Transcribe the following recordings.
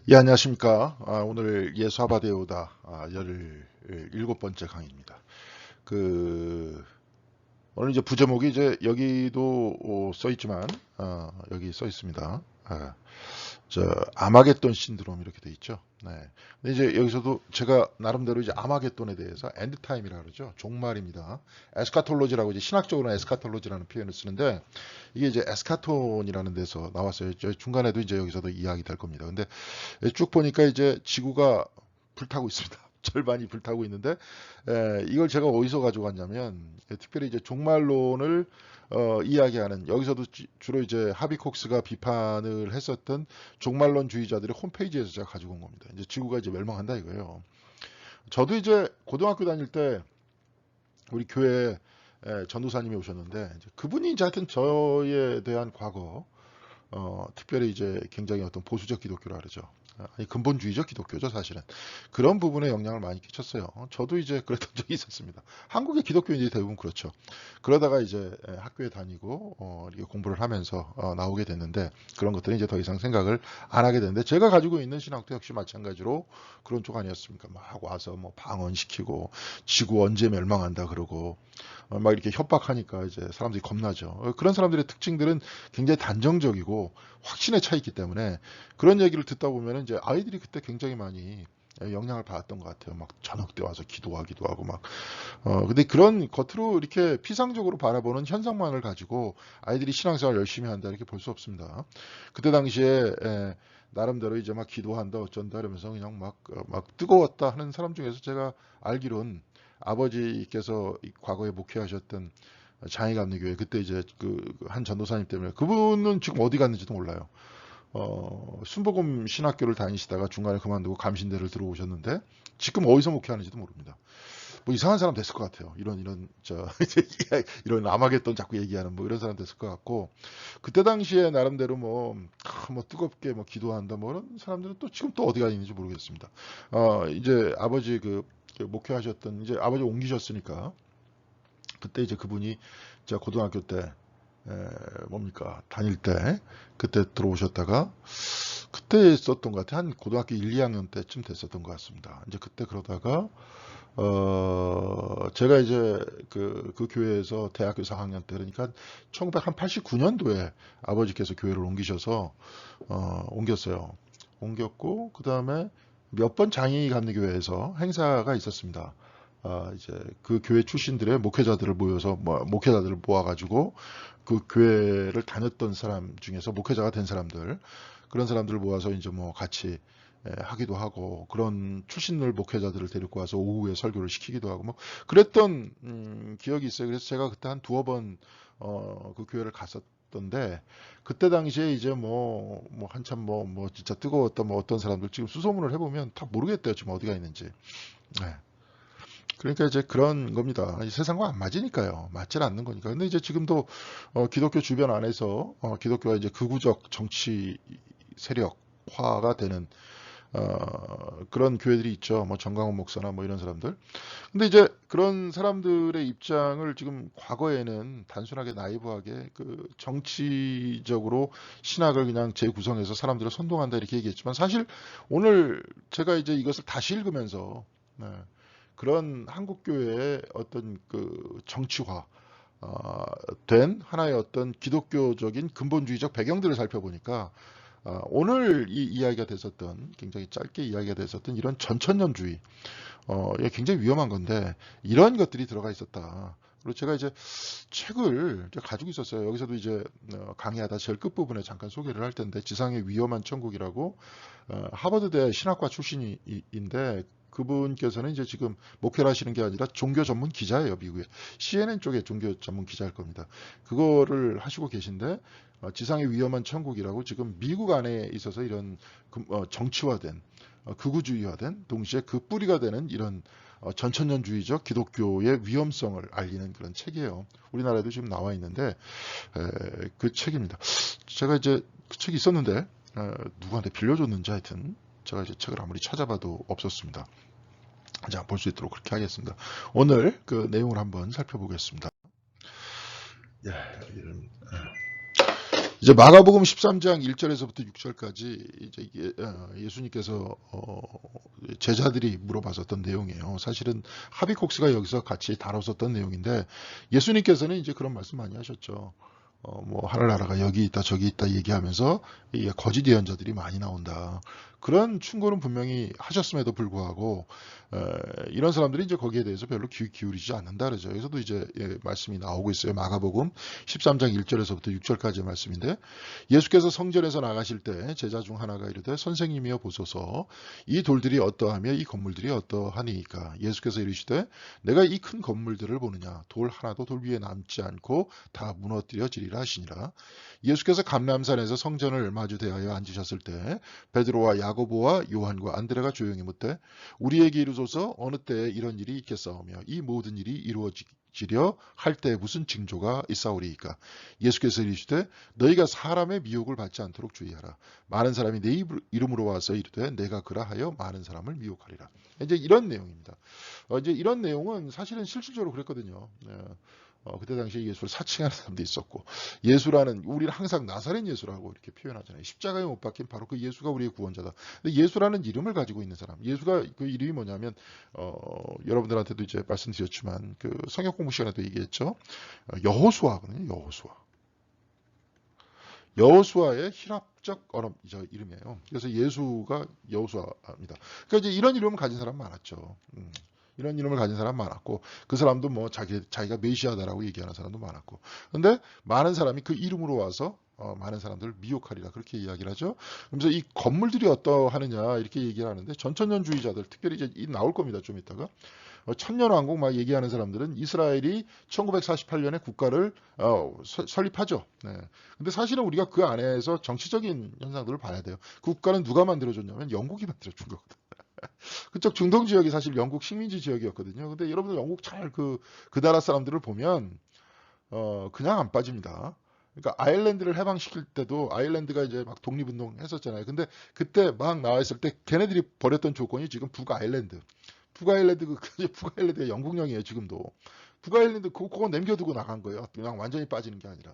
예, 안녕하십니까. 오늘 예수아바데오다 17번째 강의입니다. 그, 오늘 이제 부제목이 이제 여기도 써 있지만, 여기 써 있습니다. 아마겟돈 신드롬 이렇게 돼 있죠. 네. 근데 이제 여기서도 제가 나름대로 이제 아마겟돈에 대해서 엔드타임이라 그러죠. 종말입니다. 에스카톨로지라고 이제 신학적으로는 에스카톨로지라는 표현을 쓰는데 이게 이제 에스카톤이라는 데서 나왔어요. 저 중간에도 이제 여기서도 이야기 될 겁니다. 근데 쭉 보니까 이제 지구가 불타고 있습니다. 절반이 불타고 있는데 이걸 제가 어디서 가져왔냐면 특별히 이제 종말론을 이야기하는 여기서도 주로 이제 하비콕스가 비판을 했었던 종말론주의자들의 홈페이지에서 제가 가지고 온 겁니다. 이제 지구가 이제 멸망한다 이거예요. 저도 이제 고등학교 다닐 때 우리 교회 전도사님이 오셨는데 이제 그분이 이제 하여튼 저에 대한 과거 특별히 이제 굉장히 어떤 보수적 기독교라 그러죠. 아니, 근본주의적 기독교죠, 사실은. 그런 부분에 영향을 많이 끼쳤어요. 저도 이제 그랬던 적이 있었습니다. 한국의 기독교인들이 대부분 그렇죠. 그러다가 이제 학교에 다니고, 이렇게 공부를 하면서 나오게 됐는데, 그런 것들은 이제 더 이상 생각을 안 하게 됐는데, 제가 가지고 있는 신학도 역시 마찬가지로 그런 쪽 아니었습니까? 막 와서 뭐 방언시키고, 지구 언제 멸망한다 그러고, 막 이렇게 협박하니까 이제 사람들이 겁나죠. 그런 사람들의 특징들은 굉장히 단정적이고 확신에 차 있기 때문에 그런 얘기를 듣다 보면 이제 아이들이 그때 굉장히 많이 영향을 받았던 것 같아요. 막 저녁 때 와서 기도하기도 하고 막. 근데 그런 겉으로 이렇게 피상적으로 바라보는 현상만을 가지고 아이들이 신앙생활 열심히 한다 이렇게 볼 수 없습니다. 그때 당시에 나름대로 이제 막 기도한다 어쩐다 이러면서 그냥 막 뜨거웠다 하는 사람 중에서 제가 알기론 아버지께서 과거에 목회하셨던 장애감리교회 그때 이제 그 한 전도사님 때문에 그분은 지금 어디 갔는지도 몰라요. 순복음 신학교를 다니시다가 중간에 그만두고 감신대를 들어오셨는데 지금 어디서 목회하는지도 모릅니다. 뭐 이상한 사람 됐을 것 같아요. 이런 이런 아마겟돈 자꾸 얘기하는 뭐 이런 사람 됐을 것 같고 그때 당시에 나름대로 뭐 뜨겁게 뭐 기도한다 뭐 이런 사람들은 또 지금 또 어디가 있는지 모르겠습니다. 이제 아버지 그 목회하셨던 이제 아버지 옮기셨으니까 그때 이제 그분이 제가 고등학교 때 뭡니까 다닐 때 그때 들어오셨다가 그때 썼던 것 같아요. 한 고등학교 1, 2학년 때쯤 됐었던 것 같습니다. 이제 그때 그러다가 제가 이제 그 교회에서 대학교 4학년 때 그러니까 1989년도에 아버지께서 교회를 옮기셔서 옮겼어요. 옮겼고 그 다음에 몇 번 장애인 감리교회에서 행사가 있었습니다. 이제 그 교회 출신들의 목회자들을 모여서 목회자들을 모아가지고 그 교회를 다녔던 사람 중에서 목회자가 된 사람들 그런 사람들을 모아서 이제 뭐 같이 하기도 하고 그런 출신들 목회자들을 데리고 와서 오후에 설교를 시키기도 하고 뭐 그랬던 기억이 있어요. 그래서 제가 그때 한 두어 번 그 교회를 갔었던데 그때 당시에 이제 뭐 한참 뭐 진짜 뜨거웠던 뭐 어떤 사람들 지금 수소문을 해보면 다 모르겠대요. 지금 어디가 있는지. 네. 그러니까 이제 그런 겁니다. 세상과 안 맞으니까요. 맞질 않는 거니까. 근데 이제 지금도 기독교 주변 안에서 기독교가 이제 극우적 정치 세력화가 되는 그런 교회들이 있죠. 뭐 정강원 목사나 뭐 이런 사람들. 근데 이제 그런 사람들의 입장을 지금 과거에는 단순하게 나이브하게 그 정치적으로 신학을 그냥 재구성해서 사람들을 선동한다 이렇게 얘기했지만 사실 오늘 제가 이제 이것을 다시 읽으면서 네, 그런 한국 교회의 어떤 그 정치화 된 하나의 어떤 기독교적인 근본주의적 배경들을 살펴보니까 오늘 이 이야기가 됐었던 굉장히 짧게 이야기가 됐었던 이런 전천년주의 이게 굉장히 위험한 건데 이런 것들이 들어가 있었다. 그리고 제가 이제 책을 이제 가지고 있었어요. 여기서도 이제 강의하다 제일 끝부분에 잠깐 소개를 할 텐데 지상의 위험한 천국이라고 하버드대 신학과 출신인데 그분께서는 이제 지금 목회를 하시는 게 아니라 종교 전문 기자예요, 미국에. CNN 쪽에 종교 전문 기자일 겁니다. 그거를 하시고 계신데 지상의 위험한 천국이라고 지금 미국 안에 있어서 이런 정치화된 극우주의화된 동시에 그 뿌리가 되는 이런 전천년주의적 기독교의 위험성을 알리는 그런 책이에요. 우리나라에도 지금 나와 있는데 그 책입니다. 제가 이제 그 책이 있었는데 누구한테 빌려줬는지 하여튼 제가 이제 책을 아무리 찾아봐도 없었습니다. 자, 볼 수 있도록 그렇게 하겠습니다. 오늘 그 내용을 한번 살펴보겠습니다. 예, 이제 마가복음 13장 1절에서부터 6절까지 이제 예수님께서 제자들이 물어봤었던 내용이에요. 사실은 하비콕스가 여기서 같이 다뤘었던 내용인데 예수님께서는 이제 그런 말씀 많이 하셨죠. 뭐 하늘나라가 여기 있다 저기 있다 얘기하면서 이 거짓 예언자들이 많이 나온다. 그런 충고는 분명히 하셨음에도 불구하고 이런 사람들이 이제 거기에 대해서 별로 기울이지 않는다 그러죠. 여기서도 이제 말씀이 나오고 있어요. 마가복음 13장 1절에서부터 6절까지의 말씀인데 예수께서 성전에서 나가실 때 제자 중 하나가 이르되 선생님이여 보소서 이 돌들이 어떠하며 이 건물들이 어떠하니까 예수께서 이르시되 내가 이 큰 건물들을 보느냐 돌 하나도 돌 위에 남지 않고 다 무너뜨려지리라 하시니라. 예수께서 감람산에서 성전을 마주 대하여 앉으셨을 때 베드로와 야고보와 요한과 안드레가 조용히 묻되 우리에게 이루소서 어느 때에 이런 일이 있겠사오며 이 모든 일이 이루어지려 할 때 무슨 징조가 있사오리이까. 예수께서 이르시되 너희가 사람의 미혹을 받지 않도록 주의하라. 많은 사람이 내 이름으로 와서 이르되 내가 그라하여 많은 사람을 미혹하리라. 이제 이런 내용입니다. 이제 이런 내용은 사실은 실질적으로 그랬거든요. 그때 당시에 예수를 사칭하는 사람도 있었고 예수라는 우리는 항상 나사렛 예수라고 이렇게 표현하잖아요. 십자가에 못 박힌 바로 그 예수가 우리의 구원자다. 근데 예수라는 이름을 가지고 있는 사람. 예수가 그 이름이 뭐냐면 여러분들한테도 이제 말씀드렸지만 그 성역 공부 시간에도 얘기했죠. 여호수아거든요. 여호수아의 히랍적 이름이에요. 그래서 예수가 여호수아입니다. 그러니까 이제 이런 이름을 가진 사람 많았죠. 이런 이름을 가진 사람 많았고 그 사람도 뭐 자기가 메시아다라고 얘기하는 사람도 많았고 근데 많은 사람이 그 이름으로 와서 많은 사람들을 미혹하리라 그렇게 이야기를 하죠. 그러면서 이 건물들이 어떠하느냐 이렇게 얘기를 하는데 전천년주의자들 특별히 이제 나올 겁니다. 좀 이따가 천년왕국 막 얘기하는 사람들은 이스라엘이 1948년에 국가를 설립하죠. 네. 근데 사실은 우리가 그 안에서 정치적인 현상들을 봐야 돼요. 그 국가는 누가 만들어줬냐면 영국이 만들어준 거거든. 그쪽 중동 지역이 사실 영국 식민지 지역이었거든요. 근데 여러분들 영국 잘 그 나라 사람들을 보면 그냥 안 빠집니다. 그러니까 아일랜드를 해방시킬 때도 아일랜드가 이제 막 독립운동 했었잖아요. 근데 그때 막 나와 있을 때 걔네들이 벌였던 조건이 지금 북아일랜드. 북아일랜드가 영국령이에요, 지금도. 북아일랜드 그거 남겨두고 나간 거예요. 그냥 완전히 빠지는 게 아니라.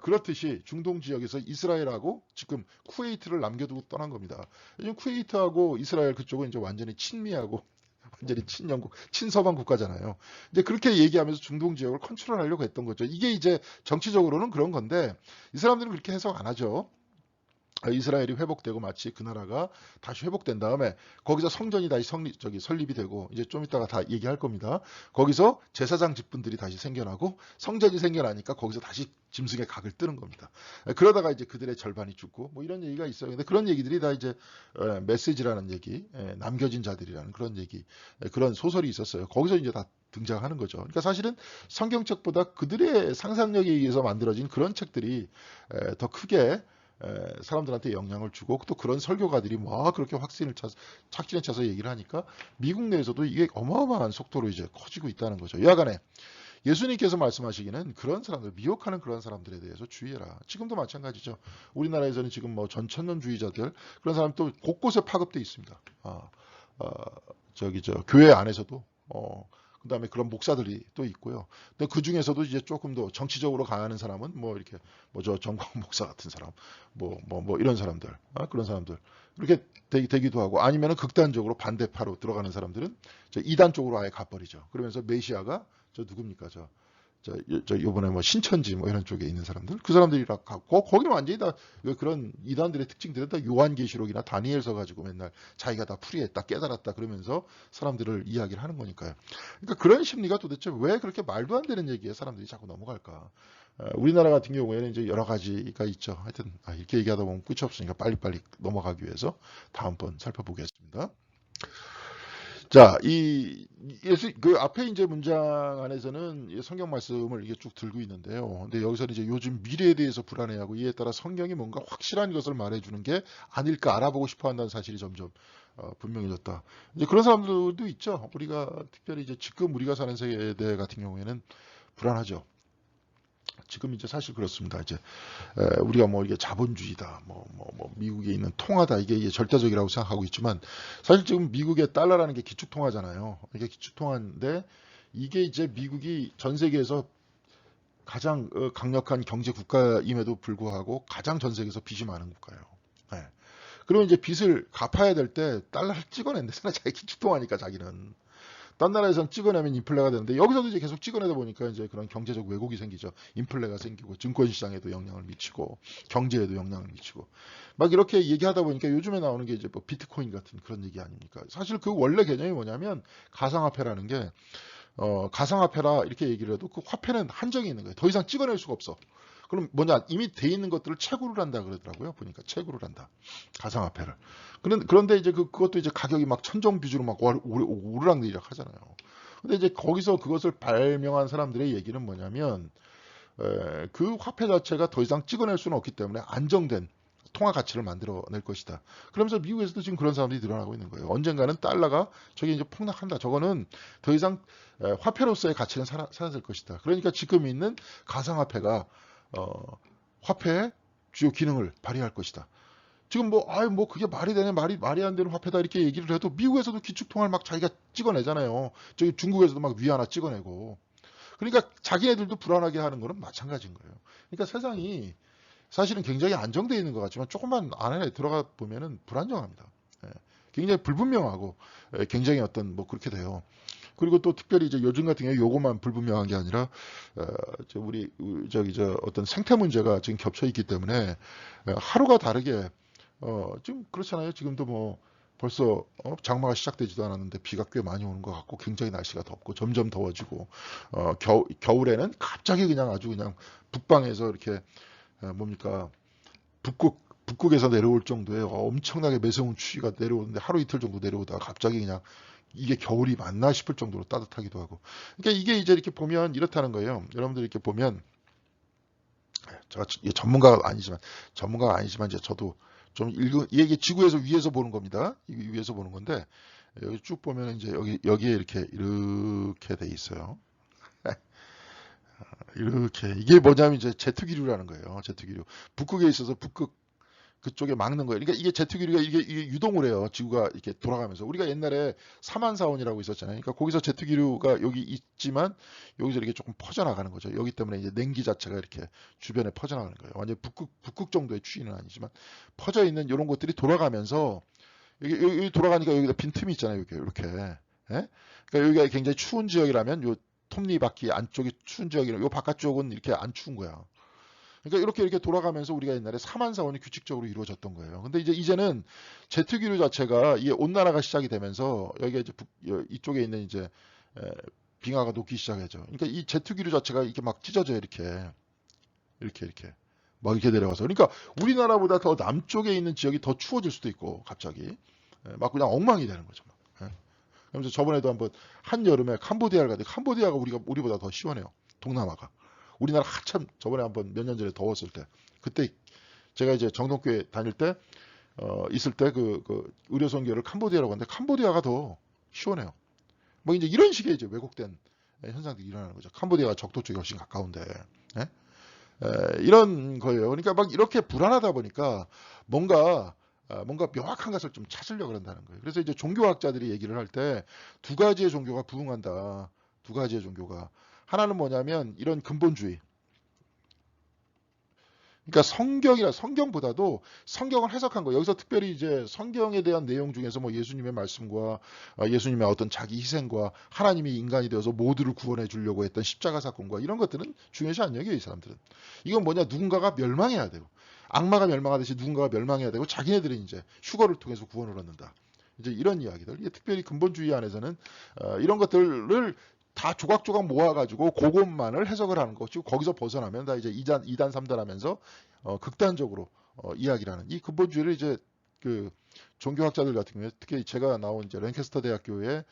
그렇듯이 중동 지역에서 이스라엘하고 지금 쿠웨이트를 남겨두고 떠난 겁니다. 요즘 쿠웨이트하고 이스라엘 그쪽은 이제 완전히 친미하고 완전히 친영국, 친서방 국가잖아요. 이제 그렇게 얘기하면서 중동 지역을 컨트롤하려고 했던 거죠. 이게 이제 정치적으로는 그런 건데 이 사람들은 그렇게 해석 안 하죠. 이스라엘이 회복되고 마치 그 나라가 다시 회복된 다음에 거기서 성전이 다시 설립이 되고 이제 좀 이따가 다 얘기할 겁니다. 거기서 제사장 직분들이 다시 생겨나고 성전이 생겨나니까 거기서 다시 짐승의 각을 뜨는 겁니다. 그러다가 이제 그들의 절반이 죽고 뭐 이런 얘기가 있어요. 근데 그런 얘기들이 다 이제 메시지라는 얘기, 남겨진 자들이라는 그런 얘기, 그런 소설이 있었어요. 거기서 이제 다 등장하는 거죠. 그러니까 사실은 성경책보다 그들의 상상력에 의해서 만들어진 그런 책들이 더 크게 사람들한테 영향을 주고 또 그런 설교가들이 막 그렇게 착진에 차서 얘기를 하니까 미국 내에서도 이게 어마어마한 속도로 이제 커지고 있다는 거죠. 여하간에 예수님께서 말씀하시기는 그런 사람들, 미혹하는 그런 사람들에 대해서 주의해라. 지금도 마찬가지죠. 우리나라에서는 지금 뭐 전천년주의자들 그런 사람 또 곳곳에 파급돼 있습니다. 교회 안에서도 그다음에 그런 목사들이 또 있고요. 근데 그 중에서도 이제 조금 더 정치적으로 강하는 사람은 뭐 이렇게 저 정광 목사 같은 사람, 뭐 이런 사람들, 그런 사람들 이렇게 되기도 하고 아니면은 극단적으로 반대파로 들어가는 사람들은 저 이단 쪽으로 아예 가버리죠. 그러면서 메시아가 저 누굽니까 요번에 뭐 신천지 뭐 이런 쪽에 있는 사람들 그 사람들이라 가고 거기는 완전히 다 그런 이단들의 특징들은 다 요한계시록이나 다니엘서 가지고 맨날 자기가 다 풀이했다 깨달았다 그러면서 사람들을 이야기를 하는 거니까요. 그러니까 그런 심리가 도대체 왜 그렇게 말도 안 되는 얘기에 사람들이 자꾸 넘어갈까? 우리나라 같은 경우에는 이제 여러 가지가 있죠. 하여튼 이렇게 얘기하다 보면 끝이 없으니까 빨리빨리 넘어가기 위해서 다음번 살펴보겠습니다. 자, 그 앞에 이제 문장 안에서는 성경 말씀을 이게 쭉 들고 있는데요. 근데 여기서는 이제 요즘 미래에 대해서 불안해하고 이에 따라 성경이 뭔가 확실한 것을 말해주는 게 아닐까 알아보고 싶어 한다는 사실이 점점 분명해졌다. 이제 그런 사람들도 있죠. 우리가 특별히 이제 지금 우리가 사는 세대 같은 경우에는 불안하죠. 지금 이제 사실 그렇습니다. 이제 우리가 뭐 이게 자본주의다, 뭐 미국에 있는 통화다 이게 절대적이라고 생각하고 있지만 사실 지금 미국의 달러라는 게 기축통화잖아요. 이게 기축통화인데 이게 이제 미국이 전 세계에서 가장 강력한 경제 국가임에도 불구하고 가장 전 세계에서 빚이 많은 국가예요. 네. 그리고 이제 빚을 갚아야 될 때 달러를 찍어낸대잖아. 자기 기축통화니까 자기는. 딴 나라에선 찍어내면 인플레가 되는데 여기서도 이제 계속 찍어내다 보니까 이제 그런 경제적 왜곡이 생기죠. 인플레가 생기고 증권시장에도 영향을 미치고 경제에도 영향을 미치고 막 이렇게 얘기하다 보니까 요즘에 나오는 게 이제 뭐 비트코인 같은 그런 얘기 아닙니까? 사실 그 원래 개념이 뭐냐면 가상화폐라는 게 가상화폐라 이렇게 얘기를 해도 그 화폐는 한정이 있는 거예요. 더 이상 찍어낼 수가 없어. 그럼 뭐냐 이미 돼 있는 것들을 채굴을 한다 그러더라고요. 보니까 채굴을 한다. 가상화폐를. 그런데 이제 그것도 이제 가격이 막 천정비주로 막 오르락내리락 하잖아요. 근데 이제 거기서 그것을 발명한 사람들의 얘기는 뭐냐면 그 화폐 자체가 더 이상 찍어낼 수는 없기 때문에 안정된 통화 가치를 만들어낼 것이다. 그러면서 미국에서도 지금 그런 사람들이 늘어나고 있는 거예요. 언젠가는 달러가 저게 이제 폭락한다. 저거는 더 이상 화폐로서의 가치는 사라질 것이다. 그러니까 지금 있는 가상화폐가 화폐의 주요 기능을 발휘할 것이다. 지금 뭐 그게 말이 되네, 말이 안 되는 화폐다 이렇게 얘기를 해도 미국에서도 기축통화를 막 자기가 찍어내잖아요. 저기 중국에서도 막 위 하나 찍어내고. 그러니까 자기네들도 불안하게 하는 거는 마찬가지인 거예요. 그러니까 세상이 사실은 굉장히 안정되어 있는 것 같지만 조금만 안에 들어가 보면은 불안정합니다. 예, 굉장히 불분명하고 굉장히 어떤 뭐 그렇게 돼요. 그리고 또 특별히 이제 요즘 같은 경우에 요것만 불분명한 게 아니라 우리 저 어떤 생태 문제가 지금 겹쳐 있기 때문에 하루가 다르게 지금 그렇잖아요. 지금도 뭐 벌써 장마가 시작되지도 않았는데 비가 꽤 많이 오는 것 같고 굉장히 날씨가 덥고 점점 더워지고 겨울에는 갑자기 그냥 아주 그냥 북방에서 이렇게 뭡니까 북극에서 내려올 정도의 엄청나게 매서운 추위가 내려오는데 하루 이틀 정도 내려오다가 갑자기 그냥 이게 겨울이 맞나 싶을 정도로 따뜻하기도 하고. 그러니까 이게 이제 이렇게 보면 이렇다는 거예요. 여러분들 이렇게 보면 제가 전문가가 아니지만 이제 저도 좀 이게 지구에서 위에서 보는 겁니다. 위에서 보는 건데 여기 쭉 보면 이제 여기에 이렇게 돼 있어요. 이렇게 이게 뭐냐면 이제 제트기류라는 거예요. 제트기류. 북극에 있어서 북극 그쪽에 막는 거예요. 그러니까 이게 제트기류가 이게 유동을 해요. 지구가 이렇게 돌아가면서. 우리가 옛날에 사만사원이라고 있었잖아요. 그러니까 거기서 제트기류가 여기 있지만 여기서 이렇게 조금 퍼져나가는 거죠. 여기 때문에 이제 냉기 자체가 이렇게 주변에 퍼져나가는 거예요. 완전 북극 정도의 추위는 아니지만 퍼져 있는 이런 것들이 돌아가면서 여기 돌아가니까 여기다 빈틈이 있잖아요. 이렇게. 예? 그러니까 여기가 굉장히 추운 지역이라면 요 톱니바퀴 안쪽이 추운 지역이라면 요 바깥쪽은 이렇게 안 추운 거야. 그러니까 이렇게 돌아가면서 우리가 옛날에 사만사원이 규칙적으로 이루어졌던 거예요. 근데 이제는 제트기류 자체가 이게 온난화가 시작이 되면서 여기가 이제 이쪽에 있는 이제 빙하가 녹기 시작하죠. 그러니까 이 제트기류 자체가 이렇게 막 찢어져요. 이렇게 막 이렇게 내려가서. 그러니까 우리나라보다 더 남쪽에 있는 지역이 더 추워질 수도 있고 갑자기 막 그냥 엉망이 되는 거죠. 그러면서 저번에도 한번 한여름에 캄보디아를 갔는데 캄보디아가 우리보다 더 시원해요. 동남아가. 우리나라 한참 저번에 한번 몇 년 전에 더웠을 때 그때 제가 이제 정동교회 다닐 때 있을 때 그 의료선교를 캄보디아라고 하는데 캄보디아가 더 시원해요. 뭐 이제 이런 식의 이제 왜곡된 현상들이 일어나는 거죠. 캄보디아가 적도 쪽이 훨씬 가까운데 예? 이런 거예요. 그러니까 막 이렇게 불안하다 보니까 뭔가 명확한 것을 좀 찾으려고 한다는 거예요. 그래서 이제 종교학자들이 얘기를 할 때 두 가지의 종교가 부흥한다. 두 가지의 종교가. 하나는 뭐냐면 이런 근본주의. 그러니까 성경보다도 성경을 해석한 거. 여기서 특별히 이제 성경에 대한 내용 중에서 뭐 예수님의 말씀과 예수님의 어떤 자기 희생과 하나님이 인간이 되어서 모두를 구원해 주려고 했던 십자가 사건과 이런 것들은 중요시 안 여겨요, 이 사람들은. 이건 뭐냐? 누군가가 멸망해야 되고 악마가 멸망하듯이 누군가가 멸망해야 되고 자기네들은 이제 휴거를 통해서 구원을 얻는다. 이제 이런 이야기들. 이게 특별히 근본주의 안에서는 이런 것들을 다 조각조각 모아가지고 그것만을 해석을 하는 것이고 거기서 벗어나면 다 이제 2단, 3단 하면서 극단적으로 이야기를 하는 이 근본주의를 이제 그 종교학자들 같은 경우에 특히 제가 나온 이제 랭캐스터 대학교의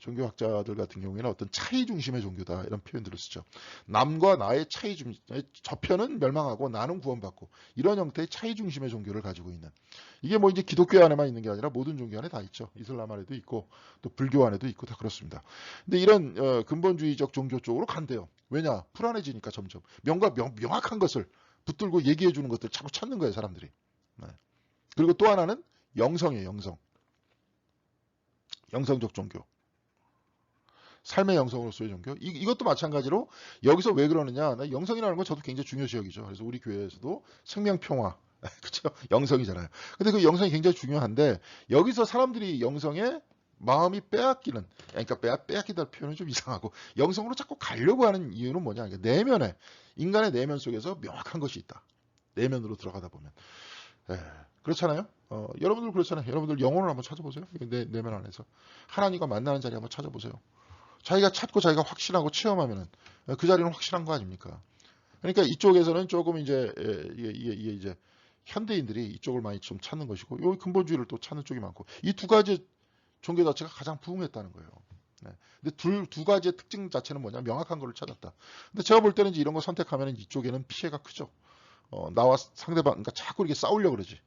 종교학자들 같은 경우에는 어떤 차이 중심의 종교다 이런 표현들을 쓰죠. 남과 나의 차이 중심, 저 편은 멸망하고 나는 구원받고 이런 형태의 차이 중심의 종교를 가지고 있는 이게 뭐 이제 기독교 안에만 있는 게 아니라 모든 종교 안에 다 있죠. 이슬람 안에도 있고 또 불교 안에도 있고 다 그렇습니다. 근데 이런 근본주의적 종교 쪽으로 간대요. 왜냐? 불안해지니까 점점 명확한 것을 붙들고 얘기해 주는 것들 자꾸 찾는 거예요, 사람들이. 네. 그리고 또 하나는 영성이에요, 영성. 영성적 종교. 삶의 영성으로서의 종교. 이것도 마찬가지로 여기서 왜 그러느냐. 영성이라는 건 저도 굉장히 중요시 여기죠. 그래서 우리 교회에서도 생명평화. 그렇죠? 영성이잖아요. 근데 그 영성이 굉장히 중요한데 여기서 사람들이 영성에 마음이 빼앗기는, 그러니까 빼앗기다는 표현은 좀 이상하고 영성으로 자꾸 가려고 하는 이유는 뭐냐. 그러니까 내면에, 인간의 내면 속에서 명확한 것이 있다. 내면으로 들어가다 보면. 예, 그렇잖아요. 여러분들 그렇잖아요. 여러분들 영혼을 한번 찾아보세요. 내면 안에서 하나님과 만나는 자리 한번 찾아보세요. 자기가 찾고 자기가 확신하고 체험하면은 그 자리는 확실한 거 아닙니까? 그러니까 이쪽에서는 조금 이제 이게 이제 현대인들이 이쪽을 많이 좀 찾는 것이고, 요 근본주의를 또 찾는 쪽이 많고, 이 두 가지 종교 자체가 가장 부흥했다는 거예요. 네. 근데 두 가지의 특징 자체는 뭐냐? 명확한 거를 찾았다. 근데 제가 볼 때는 이제 이런 거 선택하면 이쪽에는 피해가 크죠. 나와 상대방, 그러니까 자꾸 이렇게 싸우려고 그러지.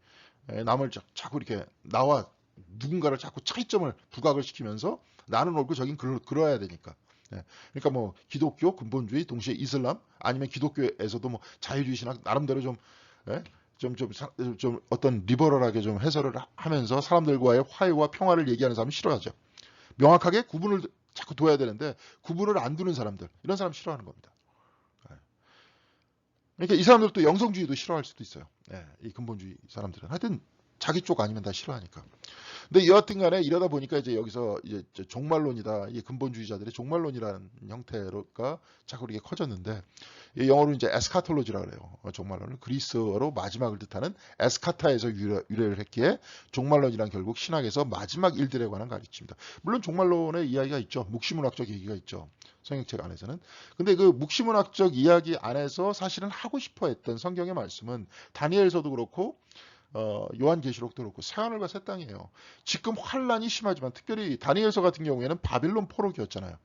남을 자꾸 이렇게 나와 누군가를 자꾸 차이점을 부각을 시키면서 나는 옳고 저긴 그러야 되니까. 예. 그러니까 뭐 기독교 근본주의 동시에 이슬람 아니면 기독교에서도 뭐 자유주의 신학 나름대로 좀 예? 좀 어떤 리버럴하게 좀 해설을 하면서 사람들과의 화해와 평화를 얘기하는 사람은 싫어하죠. 명확하게 구분을 자꾸 둬야 되는데 구분을 안 두는 사람들, 이런 사람 싫어하는 겁니다. 예. 그러니까 이 사람들도 영성주의도 싫어할 수도 있어요. 예, 이 근본주의 사람들은 하여튼 자기 쪽 아니면 다 싫어하니까. 근데 여하튼 간에 이러다 보니까 이제 여기서 이제 종말론이다. 이 근본주의자들의 종말론이라는 형태가 자꾸 이렇게 커졌는데, 이 영어로 이제 에스카톨로지라 그래요. 종말론은 그리스어로 마지막을 뜻하는 에스카타에서 유래를 했기에 종말론이란 결국 신학에서 마지막 일들에 관한 가르침입니다. 물론 종말론의 이야기가 있죠. 묵시문학적 얘기가 있죠. 성경책 안에서는. 근데 그 묵시문학적 이야기 안에서 사실은 하고 싶어 했던 성경의 말씀은 다니엘서도 그렇고 요한계시록도 그렇고 새하늘과 새 땅이에요. 지금 환란이 심하지만 특별히 다니엘서 같은 경우에는 바빌론 포로기였잖아요.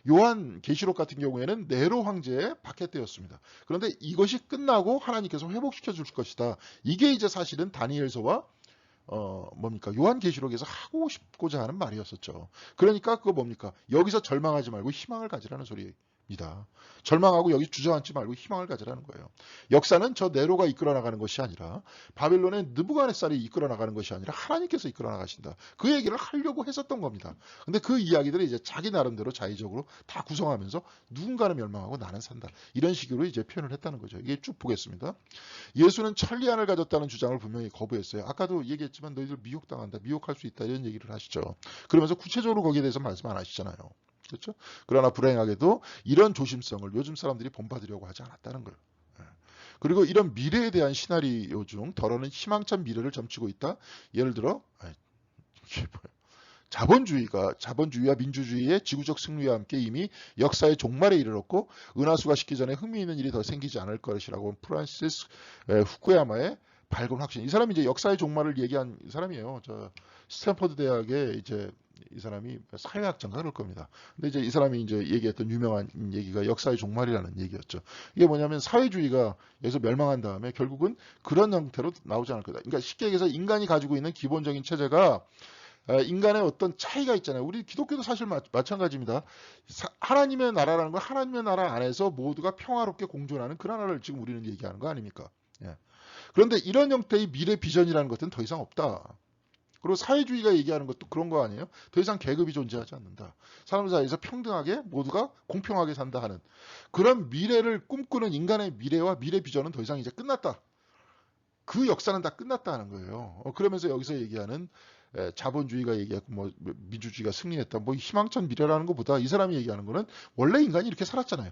요한계시록 같은 경우에는 네로 황제의 박해 때였습니다. 그런데 이것이 끝나고 하나님께서 회복시켜 줄 것이다. 이게 이제 사실은 다니엘서와 뭡니까? 요한계시록에서 하고 싶고자 하는 말이었었죠. 그러니까 그거 뭡니까? 여기서 절망하지 말고 희망을 가지라는 소리입니다. 절망하고 여기 주저앉지 말고 희망을 가지라는 거예요. 역사는 저 네로가 이끌어 나가는 것이 아니라 바빌론의 느부갓네살이 이끌어 나가는 것이 아니라 하나님께서 이끌어 나가신다. 그 얘기를 하려고 했었던 겁니다. 근데 그 이야기들을 이제 자기 나름대로 자의적으로 다 구성하면서 누군가는 멸망하고 나는 산다. 이런 식으로 이제 표현을 했다는 거죠. 이게 쭉 보겠습니다. 예수는 천리안을 가졌다는 주장을 분명히 거부했어요. 아까도 얘기했지만 너희들 미혹당한다. 미혹할 수 있다. 이런 얘기를 하시죠. 그러면서 구체적으로 거기에 대해서 말씀 안 하시잖아요. 그렇죠? 그러나 불행하게도 이런 조심성을 요즘 사람들이 본받으려고 하지 않았다는 거예요. 그리고 이런 미래에 대한 시나리오 중 더러는 희망찬 미래를 점치고 있다. 예를 들어 자본주의와 민주주의의 지구적 승리와 함께 이미 역사의 종말에 이르렀고 은하수가 식기 전에 흥미있는 일이 더 생기지 않을 것이라고 프란시스 후쿠야마의 밝은 확신. 이 사람이 이제 역사의 종말을 얘기한 사람이에요. 저 스탠퍼드 대학의 이제 이 사람이 사회학자인가 그럴 겁니다. 근데 이제 이 사람이 이제 얘기했던 유명한 얘기가 역사의 종말이라는 얘기였죠. 이게 뭐냐면 사회주의가 여기서 멸망한 다음에 결국은 그런 형태로 나오지 않을 거다. 그러니까 쉽게 얘기해서 인간이 가지고 있는 기본적인 체제가 인간의 어떤 차이가 있잖아요. 우리 기독교도 사실 마찬가지입니다. 하나님의 나라라는 건 하나님의 나라 안에서 모두가 평화롭게 공존하는 그 나라를 지금 우리는 얘기하는 거 아닙니까? 예. 그런데 이런 형태의 미래 비전이라는 것은 더 이상 없다. 그리고 사회주의가 얘기하는 것도 그런 거 아니에요? 더 이상 계급이 존재하지 않는다. 사람 사이에서 평등하게 모두가 공평하게 산다 하는 그런 미래를 꿈꾸는 인간의 미래와 미래 비전은 더 이상 이제 끝났다. 그 역사는 다 끝났다 하는 거예요. 그러면서 여기서 얘기하는 자본주의가 얘기하고 뭐 민주주의가 승리했다. 뭐 희망찬 미래라는 것보다 이 사람이 얘기하는 거는 원래 인간이 이렇게 살았잖아요.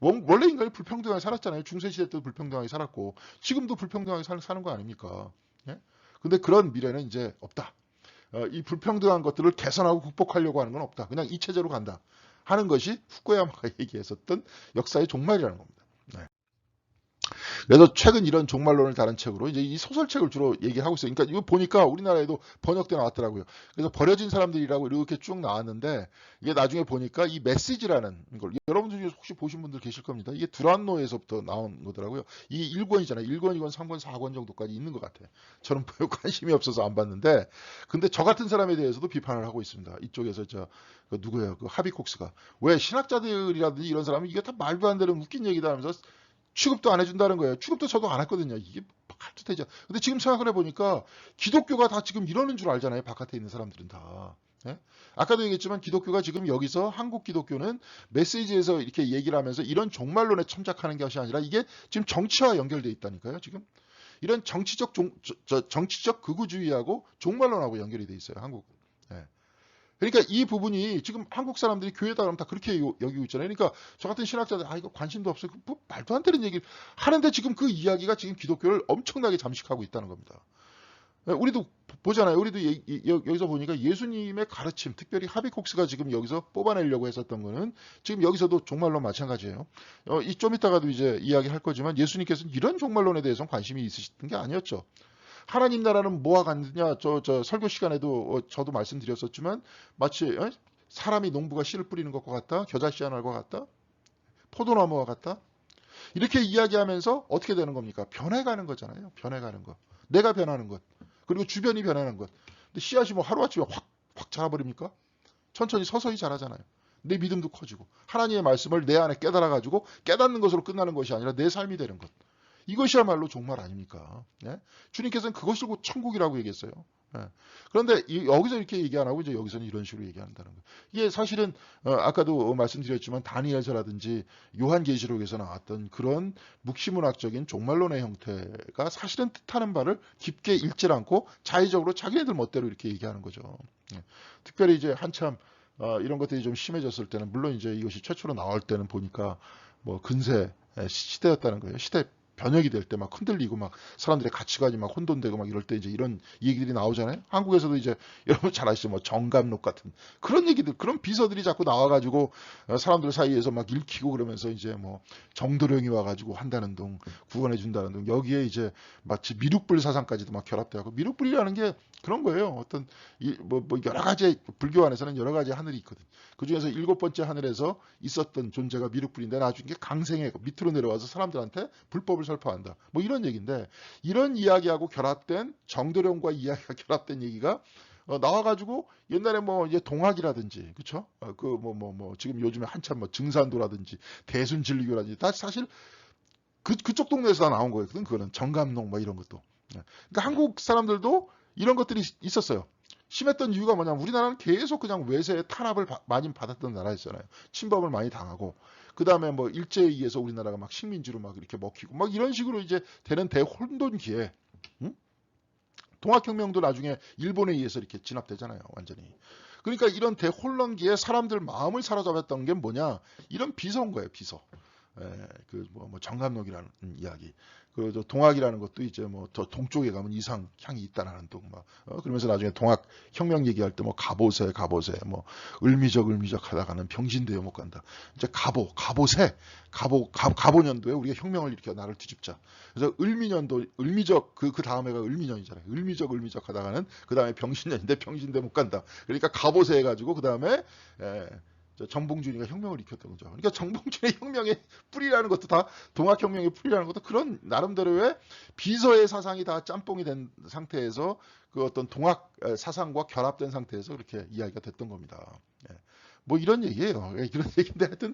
원래 인간이 불평등하게 살았잖아요. 중세시대 때도 불평등하게 살았고 지금도 불평등하게 사는 거 아닙니까? 예? 근데 그런 미래는 이제 없다. 이 불평등한 것들을 개선하고 극복하려고 하는 건 없다. 그냥 이 체제로 간다. 하는 것이 후쿠야마가 얘기했었던 역사의 종말이라는 겁니다. 네. 그래서 최근 이런 종말론을 다룬 책으로 이제 이 소설책을 주로 얘기하고 있어요. 그러니까 이거 보니까 우리나라에도 번역돼 나왔더라고요. 그래서 버려진 사람들이라고 이렇게 쭉 나왔는데 이게 나중에 보니까 이 메시지라는 걸 여러분 중에 혹시 보신 분들 계실 겁니다. 이게 두란노에서부터 나온 거더라고요. 이게 1권이잖아요. 1권, 2권, 3권, 4권 정도까지 있는 것 같아요. 저는 별로 관심이 없어서 안 봤는데 근데 저 같은 사람에 대해서도 비판을 하고 있습니다. 이쪽에서 그 누구예요? 그 하비콕스가 왜 신학자들이라든지 이런 사람은 이게 다 말도 안 되는 웃긴 얘기다 하면서 취급도 안 해준다는 거예요. 취급도 저도 안 했거든요. 이게 칼도 되죠. 근데 지금 생각을 해보니까 기독교가 다 지금 이러는 줄 알잖아요. 바깥에 있는 사람들은 다. 예? 아까도 얘기했지만 기독교가 지금 여기서 한국 기독교는 메시지에서 이렇게 얘기를 하면서 이런 종말론에 참작하는 것이 아니라 이게 지금 정치와 연결돼 있다니까요. 지금 이런 정치적 극우주의하고 종말론하고 연결이 돼 있어요. 한국. 예. 그러니까 이 부분이 지금 한국 사람들이 교회다 그러면 다 그렇게 여기고 있잖아요. 그러니까 저 같은 신학자들 이거 관심도 없어요. 뭐 말도 안 되는 얘기를 하는데 지금 그 이야기가 지금 기독교를 엄청나게 잠식하고 있다는 겁니다. 우리도 보잖아요. 우리도 여기서 보니까 예수님의 가르침, 특별히 하비콕스가 지금 여기서 뽑아내려고 했었던 거는 지금 여기서도 종말론 마찬가지예요. 좀 이따가도 이제 이야기할 거지만 예수님께서는 이런 종말론에 대해서는 관심이 있으셨던 게 아니었죠. 하나님 나라는 뭐와 같느냐? 저 설교 시간에도 저도 말씀드렸었지만 마치 사람이 농부가 씨를 뿌리는 것과 같다, 겨자씨 하나과 같다, 포도나무와 같다. 이렇게 이야기하면서 어떻게 되는 겁니까? 변해가는 거잖아요. 변해가는 거. 내가 변하는 것. 그리고 주변이 변하는 것. 근데 씨앗이 뭐 하루아침에 확 자라버립니까? 천천히 서서히 자라잖아요. 내 믿음도 커지고 하나님의 말씀을 내 안에 깨달아가지고 깨닫는 것으로 끝나는 것이 아니라 내 삶이 되는 것. 이것이야말로 종말 아닙니까? 예? 주님께서는 그것을 곧 천국이라고 얘기했어요. 예. 그런데 여기서 이렇게 얘기 안 하고 이제 여기서는 이런 식으로 얘기한다는 거예요. 이게 사실은 아까도 말씀드렸지만 다니엘서라든지 요한계시록에서 나왔던 그런 묵시문학적인 종말론의 형태가 사실은 뜻하는 바를 깊게 읽질 않고 자의적으로 자기네들 멋대로 이렇게 얘기하는 거죠. 예. 특별히 이제 한참 이런 것들이 좀 심해졌을 때는 물론 이제 이것이 최초로 나올 때는 보니까 뭐 근세 시대였다는 거예요. 시대 변혁이 될 때 막 흔들리고 막 사람들의 가치관이 막 혼돈되고 막 이럴 때 이제 이런 얘기들이 나오잖아요. 한국에서도 이제 여러분 잘 아시죠? 뭐 정감록 같은 그런 얘기들, 그런 비서들이 자꾸 나와가지고 사람들 사이에서 막 읽히고 그러면서 이제 뭐 정도령이 와가지고 한다는 둥, 구원해 준다는 둥, 여기에 이제 마치 미륵불 사상까지도 막 결합되고 미륵불이라는 게 그런 거예요. 어떤 뭐 여러 가지 불교 안에서는 여러 가지 하늘이 있거든. 그 중에서 7번째 하늘에서 있었던 존재가 미륵불인데 나중에 강생에 밑으로 내려와서 사람들한테 불법을 설파한다. 뭐 이런 얘기인데 이런 이야기하고 결합된 정도령과 이야기가 결합된 얘기가 나와가지고 옛날에 뭐 이제 동학이라든지 그쵸? 지금 요즘에 한참 뭐 증산도라든지 대순진리교라든지 다 사실 그쪽 동네에서 다 나온 거거든. 그거는 정감록 뭐 이런 것도. 그러니까 한국 사람들도 이런 것들이 있었어요. 심했던 이유가 뭐냐면 우리나라는 계속 그냥 외세의 탄압을 많이 받았던 나라였잖아요. 침범을 많이 당하고 그 다음에 뭐 일제에 의해서 우리나라가 막 식민지로 막 이렇게 먹히고 막 이런 식으로 이제 되는 대혼돈기에 동학혁명도 나중에 일본에 의해서 이렇게 진압되잖아요. 완전히. 그러니까 이런 대혼란기에 사람들 마음을 사로잡았던 게 뭐냐? 이런 비서인 거예요. 비서. 뭐 정감록이라는 이야기. 그 동학이라는 것도 이제 뭐 더 동쪽에 가면 이상 향이 있다라는 둥 막 그러면서 나중에 동학 혁명 얘기할 때 뭐 가보세 뭐 을미적 하다가는 병신대에 못 간다. 이제 가보년도에 우리가 혁명을 일으켜 나를 뒤집자. 그래서 을미년도 을미적 그 다음에가 을미년이잖아요. 을미적 하다가는 그 다음에 병신년인데 병신대 못 간다. 그러니까 가보세 해가지고 그 다음에 정봉준이가 혁명을 일으켰던 거죠. 그러니까 정봉준의 혁명의 뿌리라는 것도 다 동학혁명의 뿌리라는 것도 그런 나름대로의 비서의 사상이 다 짬뽕이 된 상태에서 그 어떤 동학 사상과 결합된 상태에서 그렇게 이야기가 됐던 겁니다. 뭐 이런 얘기예요. 이런 얘기인데 하여튼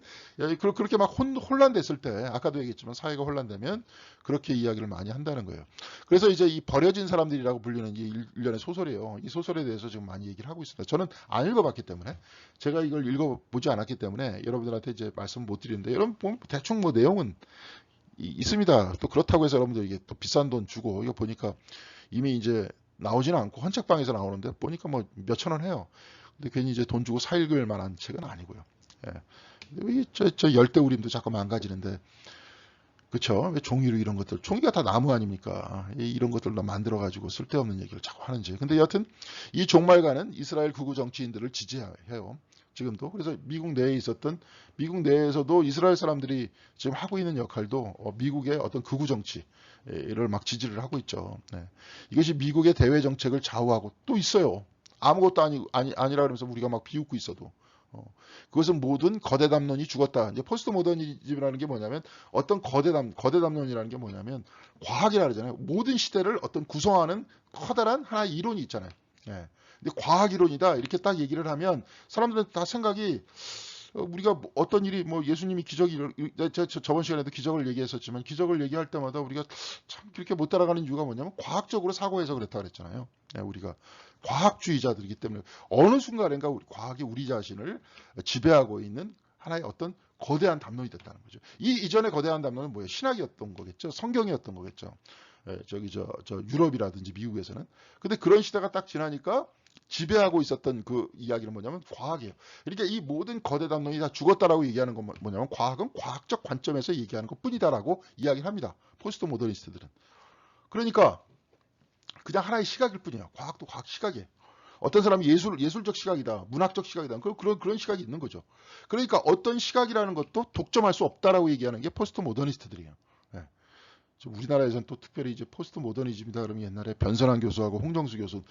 그렇게 막 혼란됐을 때 아까도 얘기했지만 사회가 혼란되면 그렇게 이야기를 많이 한다는 거예요. 그래서 이제 이 버려진 사람들이라고 불리는 이 일련의 소설이에요. 이 소설에 대해서 지금 많이 얘기를 하고 있습니다. 저는 안 읽어봤기 때문에 제가 이걸 읽어보지 않았기 때문에 여러분들한테 이제 말씀 못 드리는데 여러분 보면 대충 뭐 내용은 있습니다. 또 그렇다고 해서 여러분들 이게 또 비싼 돈 주고 이거 보니까 이미 이제 나오지는 않고 헌책방에서 나오는데 보니까 뭐 몇천 원 해요. 근데 괜히 이제 돈 주고 사 읽을 만한 책은 아니고요. 저 열대우림도 자꾸 망가지는데, 그쵸? 왜 종이로 이런 것들, 종이가 다 나무 아닙니까? 이런 것들로 만들어가지고 쓸데없는 얘기를 자꾸 하는지. 근데 여하튼 이 종말가는 이스라엘 극우 정치인들을 지지해요. 지금도. 그래서 미국 내에서도 이스라엘 사람들이 지금 하고 있는 역할도 미국의 어떤 극우 정치를 막 지지를 하고 있죠. 이것이 미국의 대외 정책을 좌우하고 또 있어요. 아무것도 아니라 그러면서 우리가 막 비웃고 있어도. 그것은 모든 거대 담론이 죽었다. 이제 포스트 모더니즘이라는 게 뭐냐면 거대 담론이라는 게 뭐냐면 과학이라 그러잖아요. 모든 시대를 어떤 구성하는 커다란 하나의 이론이 있잖아요. 근데 과학 이론이다. 이렇게 딱 얘기를 하면 사람들은 다 생각이 우리가 어떤 일이 뭐 예수님이 저번 시간에도 기적을 얘기했었지만 기적을 얘기할 때마다 우리가 참 그렇게 못 따라가는 이유가 뭐냐면 과학적으로 사고해서 그랬다 그랬잖아요. 우리가 과학주의자들이기 때문에 어느 순간인가 과학이 우리 자신을 지배하고 있는 하나의 어떤 거대한 담론이 됐다는 거죠. 이 이전의 거대한 담론은 뭐예요? 신학이었던 거겠죠. 성경이었던 거겠죠. 저 유럽이라든지 미국에서는. 근데 그런 시대가 딱 지나니까 지배하고 있었던 그 이야기는 뭐냐면 과학이에요. 그러니까 이 모든 거대 담론이 다 죽었다라고 얘기하는 건 뭐냐면 과학은 과학적 관점에서 얘기하는 것 뿐이다라고 이야기를 합니다. 포스트 모더니스트들은. 그러니까 그냥 하나의 시각일 뿐이에요. 과학도 과학 시각이에요. 어떤 사람이 예술적 시각이다, 문학적 시각이다. 그런 시각이 있는 거죠. 그러니까 어떤 시각이라는 것도 독점할 수 없다라고 얘기하는 게 포스트 모더니스트들이에요. 네. 우리나라에서는 또 특별히 이제 포스트 모더니즘이다 그러면 옛날에 변선한 교수하고 홍정수 교수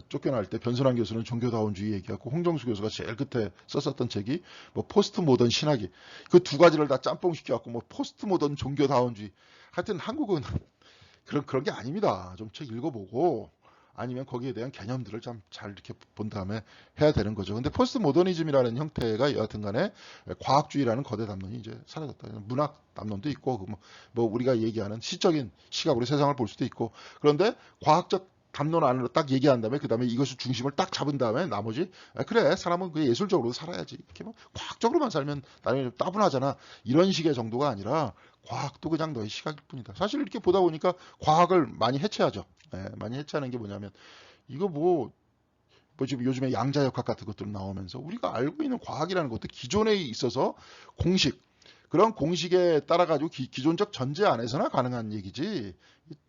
쫓겨날 때 변선한 교수는 종교다원주의 얘기하고 홍정수 교수가 제일 끝에 썼었던 책이 뭐 포스트 모던 신학이 그 두 가지를 다 짬뽕 시켜갖고 뭐 포스트 모던 종교다원주의. 하여튼 한국은 그런 게 아닙니다. 좀 책 읽어보고 아니면 거기에 대한 개념들을 좀 잘 이렇게 본 다음에 해야 되는 거죠. 근데 포스트 모더니즘이라는 형태가 여하튼 간에 과학주의라는 거대 담론이 이제 사라졌다. 문학 담론도 있고 뭐 우리가 얘기하는 시적인 시각으로 세상을 볼 수도 있고 그런데 과학적 담론 안으로 딱 얘기한 다음에 그 다음에 이것을 중심을 딱 잡은 다음에 나머지 그래 사람은 그 예술적으로 살아야지 이렇게 뭐 과학적으로만 살면 나중에 따분하잖아 이런 식의 정도가 아니라 과학도 그냥 너의 시각일 뿐이다. 사실 이렇게 보다 보니까 과학을 많이 해체하죠. 많이 해체하는 게 뭐냐면 이거 뭐 지금 요즘에 양자역학 같은 것들 나오면서 우리가 알고 있는 과학이라는 것도 기존에 있어서 공식 그런 공식에 따라 가지고 기존적 전제 안에서나 가능한 얘기지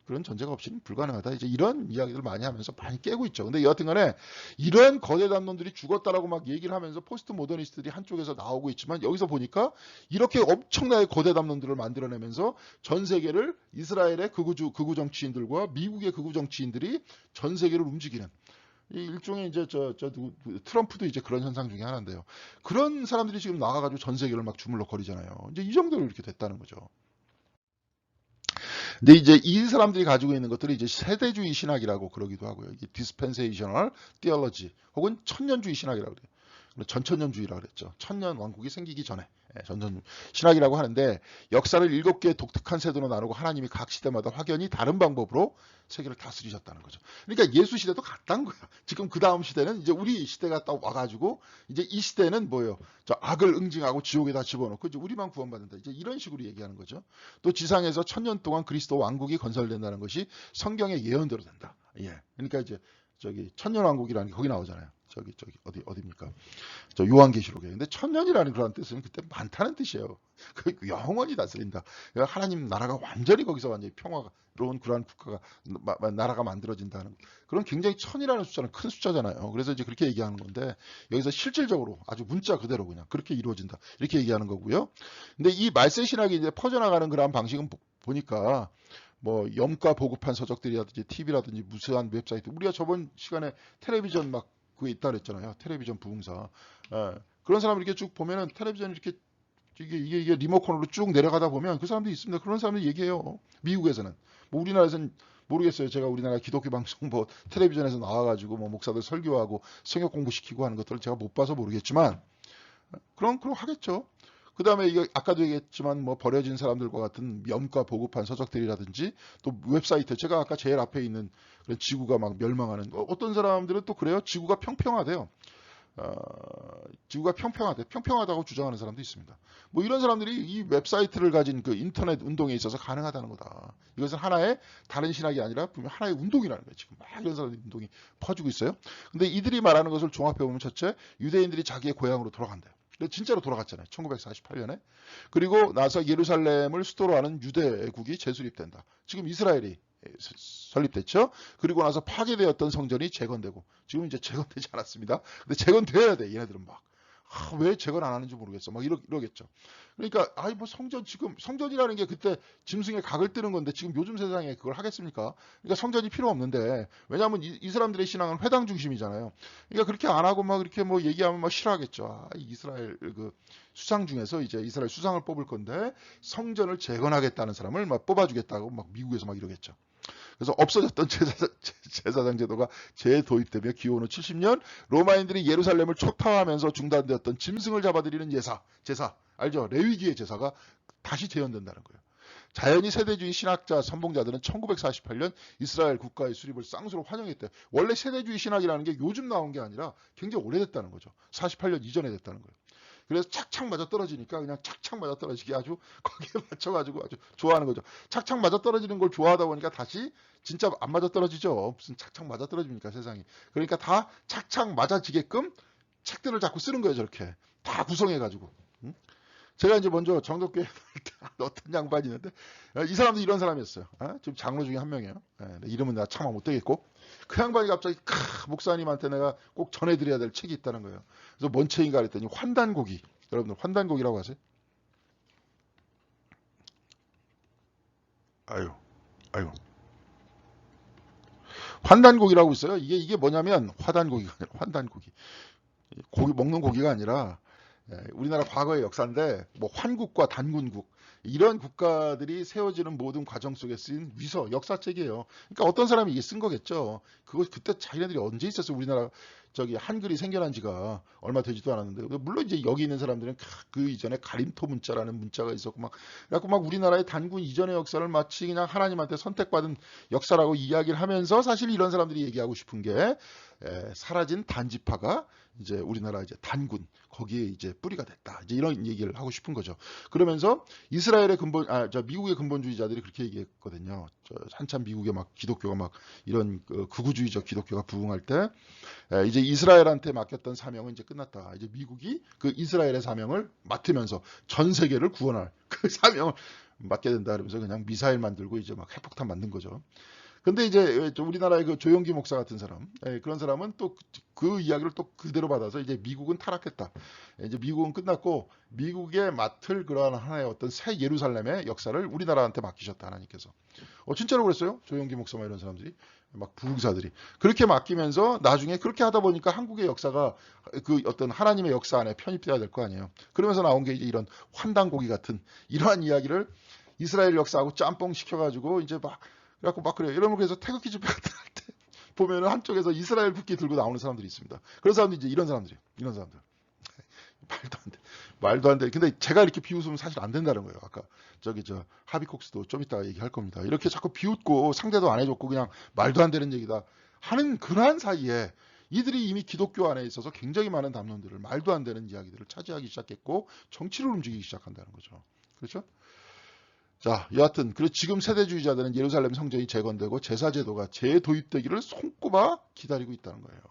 그런 전제가 없이는 불가능하다. 이제 이런 이야기를 많이 하면서 많이 깨고 있죠. 근데 여하튼간에 이런 거대 담론들이 죽었다라고 막 얘기를 하면서 포스트 모더니스트들이 한쪽에서 나오고 있지만 여기서 보니까 이렇게 엄청나게 거대 담론들을 만들어내면서 전 세계를 이스라엘의 극우 정치인들과 미국의 극우 정치인들이 전 세계를 움직이는 이 일종의 이제 트럼프도 이제 그런 현상 중에 하나인데요. 그런 사람들이 지금 나와가지고 전 세계를 막 주물럭거리잖아요. 이제 이 정도로 이렇게 됐다는 거죠. 근데 이제 이 사람들이 가지고 있는 것들이 이제 세대주의 신학이라고 그러기도 하고요. 이게 dispensational theology 혹은 천년주의 신학이라고 그래요. 전천년주의라고 그랬죠. 천년 왕국이 생기기 전에 전천 신학이라고 하는데 역사를 7개의 독특한 세대로 나누고 하나님이 각 시대마다 확연히 다른 방법으로 세계를 다스리셨다는 거죠. 그러니까 예수 시대도 같다는 거야. 지금 그 다음 시대는 이제 우리 시대가 딱 와가지고 이제 이 시대는 뭐예요? 저 악을 응징하고 지옥에다 집어넣고 이제 우리만 구원받는다. 이제 이런 식으로 얘기하는 거죠. 또 지상에서 1000년 동안 그리스도 왕국이 건설된다는 것이 성경의 예언대로 된다. 예. 그러니까 이제 저기 천년왕국이라는 게 거기 나오잖아요. 저기 어디입니까? 저 요한계시록에. 근데 천년이라는 그런 뜻은 그때 많다는 뜻이에요. 그 영원히 다스린다. 그러니까 하나님 나라가 완전히 거기서 완전히 평화로운 그러한 국가가 나라가 만들어진다는 그런 굉장히 천이라는 숫자는 큰 숫자잖아요. 그래서 이제 그렇게 얘기하는 건데 여기서 실질적으로 아주 문자 그대로 그냥 그렇게 이루어진다. 이렇게 얘기하는 거고요. 근데 이 말세 신학이 이제 퍼져나가는 그러한 방식은 보니까 뭐 염가 보급한 서적들이라든지 TV라든지 무수한 웹사이트 우리가 저번 시간에 텔레비전 막 그게 있다 그랬잖아요. 텔레비전 부흥사. 그런 사람 이렇게 쭉 보면은 텔레비전 이렇게 이게 리모컨으로 쭉 내려가다 보면 그 사람도 있습니다. 그런 사람들 얘기해요. 미국에서는. 뭐 우리나라에서는 모르겠어요. 제가 우리나라 기독교 방송 뭐 텔레비전에서 나와가지고 뭐 목사들 설교하고 성역 공부시키고 하는 것들을 제가 못 봐서 모르겠지만 그럼 하겠죠. 그 다음에 이게 아까도 얘기했지만 뭐 버려진 사람들과 같은 염가 보급한 서적들이라든지 또 웹사이트 제가 아까 제일 앞에 있는 그런 지구가 막 멸망하는 어떤 사람들은 또 그래요. 지구가 평평하대요. 지구가 평평하다고 주장하는 사람도 있습니다. 뭐 이런 사람들이 이 웹사이트를 가진 그 인터넷 운동에 있어서 가능하다는 거다. 이것은 하나의 다른 신학이 아니라 분명 하나의 운동이라는 거예요. 지금 막 이런 사람들이 운동이 퍼지고 있어요. 근데 이들이 말하는 것을 종합해 보면 첫째, 유대인들이 자기의 고향으로 돌아간대요. 진짜로 돌아갔잖아요. 1948년에. 그리고 나서 예루살렘을 수도로 하는 유대국이 재수립된다. 지금 이스라엘이 설립됐죠. 그리고 나서 파괴되었던 성전이 재건되고 지금 이제 재건되지 않았습니다. 근데 재건돼야 돼. 얘네들은 막. 왜 재건 안 하는지 모르겠어. 막 이러겠죠. 그러니까 뭐 성전이라는 게 그때 짐승의 각을 뜨는 건데 지금 요즘 세상에 그걸 하겠습니까? 그러니까 성전이 필요 없는데 왜냐하면 이 사람들의 신앙은 회당 중심이잖아요. 그러니까 그렇게 안 하고 막 이렇게 뭐 얘기하면 막 싫어하겠죠. 이스라엘 그 수상 중에서 이제 이스라엘 수상을 뽑을 건데 성전을 재건하겠다는 사람을 막 뽑아주겠다고 막 미국에서 막 이러겠죠. 그래서 없어졌던 제사장 제도가 재도입되며 기원 후 70년 로마인들이 예루살렘을 초토화하면서 중단되었던 짐승을 잡아들이는 제사 알죠? 레위기의 제사가 다시 재현된다는 거예요. 자연히 세대주의 신학자 선봉자들은 1948년 이스라엘 국가의 수립을 쌍수로 환영했대. 원래 세대주의 신학이라는 게 요즘 나온 게 아니라 굉장히 오래됐다는 거죠. 48년 이전에 됐다는 거예요. 그래서 착착 맞아 떨어지니까 그냥 착착 맞아 떨어지게 아주 거기에 맞춰가지고 아주 좋아하는 거죠. 착착 맞아 떨어지는 걸 좋아하다 보니까 다시 진짜 안 맞아 떨어지죠. 무슨 착착 맞아 떨어집니까 세상이. 그러니까 다 착착 맞아지게끔 책들을 자꾸 쓰는 거예요. 저렇게 다 구성해가지고. 응? 제가 이제 먼저 정독교회 어떤 양반이 있는데 이 사람도 이런 사람이었어요. 지금 장로 중에 한 명이에요. 이름은 내가 차마 못 되겠고 그 양반이 갑자기 목사님한테 내가 꼭 전해드려야 될 책이 있다는 거예요. 그래서 뭔 책인가 그랬더니 환단고기. 여러분들 환단고기라고 하세요? 아유. 환단고기라고 있어요. 이게 뭐냐면 화단고기가 아니라 환단고기. 고기 먹는 고기가 아니라 우리나라 과거의 역사인데 뭐 환국과 단군국 이런 국가들이 세워지는 모든 과정 속에 쓰인 위서 역사책이에요. 그러니까 어떤 사람이 이게 쓴 거겠죠. 그거 그때 자기네들이 언제 있었어요. 우리나라 저기 한글이 생겨난 지가 얼마 되지도 않았는데 물론 이제 여기 있는 사람들은 그 이전에 가림토 문자라는 문자가 있었고 막 그래갖고 막 우리나라의 단군 이전의 역사를 마치 그냥 하나님한테 선택받은 역사라고 이야기를 하면서 사실 이런 사람들이 얘기하고 싶은 게 사라진 단지파가 이제 우리나라 이제 단군 거기에 이제 뿌리가 됐다. 이제 이런 얘기를 하고 싶은 거죠. 그러면서 이스라엘의 미국의 근본주의자들이 그렇게 얘기했거든요. 한참 미국의 막 기독교가 막 이런 극우주의적 기독교가 부흥할 때 이제 이스라엘한테 맡겼던 사명은 이제 끝났다. 이제 미국이 그 이스라엘의 사명을 맡으면서 전 세계를 구원할 그 사명을 맡게 된다. 그러면서 그냥 미사일 만들고 이제 막 핵폭탄 만든 거죠. 근데 이제 우리나라의 그 조영기 목사 같은 사람, 그런 사람은 또 그 이야기를 또 그대로 받아서 이제 미국은 타락했다. 이제 미국은 끝났고 미국에 맡을 그러한 하나의 어떤 새 예루살렘의 역사를 우리나라한테 맡기셨다 하나님께서. 진짜로 그랬어요. 조영기 목사 이런 사람들이 막 부흥사들이 그렇게 맡기면서 나중에 그렇게 하다 보니까 한국의 역사가 그 어떤 하나님의 역사 안에 편입돼야 될 거 아니에요. 그러면서 나온 게 이제 이런 환단고기 같은 이러한 이야기를 이스라엘 역사하고 짬뽕 시켜가지고 이제 막 그래갖고 막 그래요. 이러면 그래서 태극기 집회 같은 할 때 보면은 한쪽에서 이스라엘 국기 들고 나오는 사람들이 있습니다. 그런 사람들이 이제 이런 사람들. 말도 안 돼. 말도 안 돼. 근데 제가 이렇게 비웃으면 사실 안 된다는 거예요. 아까 저 하비콕스도 좀 이따 얘기할 겁니다. 이렇게 자꾸 비웃고 상대도 안 해줬고 그냥 말도 안 되는 얘기다 하는 그러한 사이에 이들이 이미 기독교 안에 있어서 굉장히 많은 담론들을 말도 안 되는 이야기들을 차지하기 시작했고 정치를 움직이기 시작한다는 거죠. 그렇죠? 자, 여하튼 지금 세대주의자들은 예루살렘 성전이 재건되고 제사제도가 재도입되기를 손꼽아 기다리고 있다는 거예요.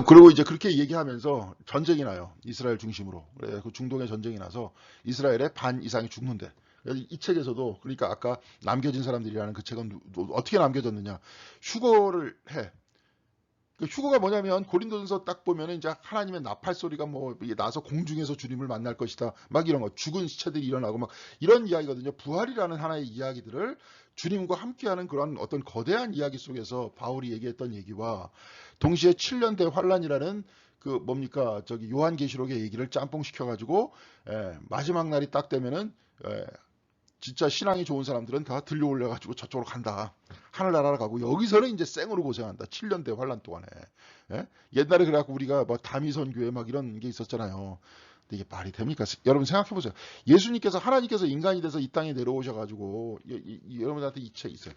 그리고 이제 그렇게 얘기하면서 전쟁이 나요. 이스라엘 중심으로. 그 중동에 전쟁이 나서 이스라엘의 반 이상이 죽는데. 이 책에서도 그러니까 아까 남겨진 사람들이라는 그 책은 어떻게 남겨졌느냐. 휴거를 해. 그 휴거가 뭐냐면 고린도전서 딱 보면은 이제 하나님의 나팔 소리가 뭐 나서 공중에서 주님을 만날 것이다. 막 이런 거 죽은 시체들이 일어나고 막 이런 이야기거든요. 부활이라는 하나의 이야기들을 주님과 함께하는 그런 어떤 거대한 이야기 속에서 바울이 얘기했던 얘기와 동시에 7년 대환란이라는 그 뭡니까 저기 요한계시록의 얘기를 짬뽕 시켜가지고 마지막 날이 딱 되면은 진짜 신앙이 좋은 사람들은 다 들려 올려가지고 저쪽으로 간다. 하늘나라로 가고 여기서는 이제 생으로 고생한다. 7년 대 환란 동안에. 옛날에 그래갖고 우리가 뭐 다미선교회 막 이런 게 있었잖아요. 근데 이게 말이 됩니까? 여러분 생각해보세요. 예수님께서 하나님께서 인간이 돼서 이 땅에 내려오셔가지고 여러분한테 이 책 있어요.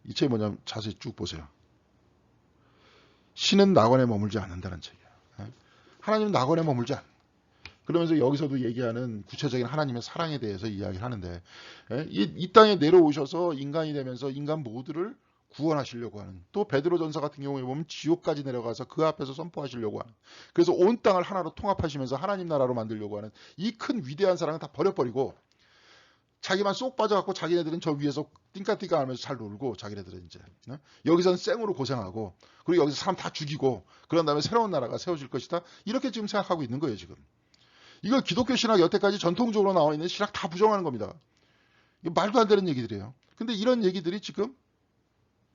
이 책이 뭐냐면 자세히 쭉 보세요. 신은 낙원에 머물지 않는다는 책이에요. 하나님은 낙원에 머물지 않는다. 그러면서 여기서도 얘기하는 구체적인 하나님의 사랑에 대해서 이야기를 하는데 이 땅에 내려오셔서 인간이 되면서 인간 모두를 구원하시려고 하는 또 베드로전서 같은 경우에 보면 지옥까지 내려가서 그 앞에서 선포하시려고 하는 그래서 온 땅을 하나로 통합하시면서 하나님 나라로 만들려고 하는 이 큰 위대한 사랑을 다 버려버리고 자기만 쏙 빠져갖고 자기네들은 저 위에서 띵까띵까 하면서 잘 놀고 자기네들은 이제 여기서는 생으로 고생하고 그리고 여기서 사람 다 죽이고 그런 다음에 새로운 나라가 세워질 것이다 이렇게 지금 생각하고 있는 거예요 지금. 이거 기독교 신학 여태까지 전통적으로 나와 있는 신학 다 부정하는 겁니다. 이거 말도 안 되는 얘기들이에요. 근데 이런 얘기들이 지금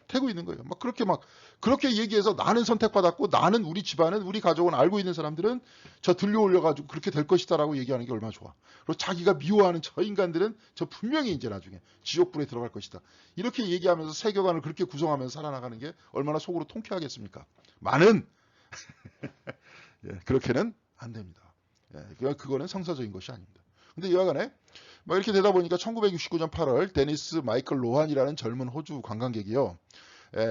되고 있는 거예요. 막 그렇게 얘기해서 나는 선택받았고 나는 우리 집안은 우리 가족은 알고 있는 사람들은 저 들려 올려가지고 그렇게 될 것이다라고 얘기하는 게 얼마나 좋아. 그리고 자기가 미워하는 저 인간들은 저 분명히 이제 나중에 지옥불에 들어갈 것이다. 이렇게 얘기하면서 세계관을 그렇게 구성하면서 살아나가는 게 얼마나 속으로 통쾌하겠습니까? 많은 예, 그렇게는 안 됩니다. 예, 그거는 성서적인 것이 아닙니다. 근데 여하간에 뭐 이렇게 되다 보니까 1969년 8월 데니스 마이클 로한이라는 젊은 호주 관광객이요.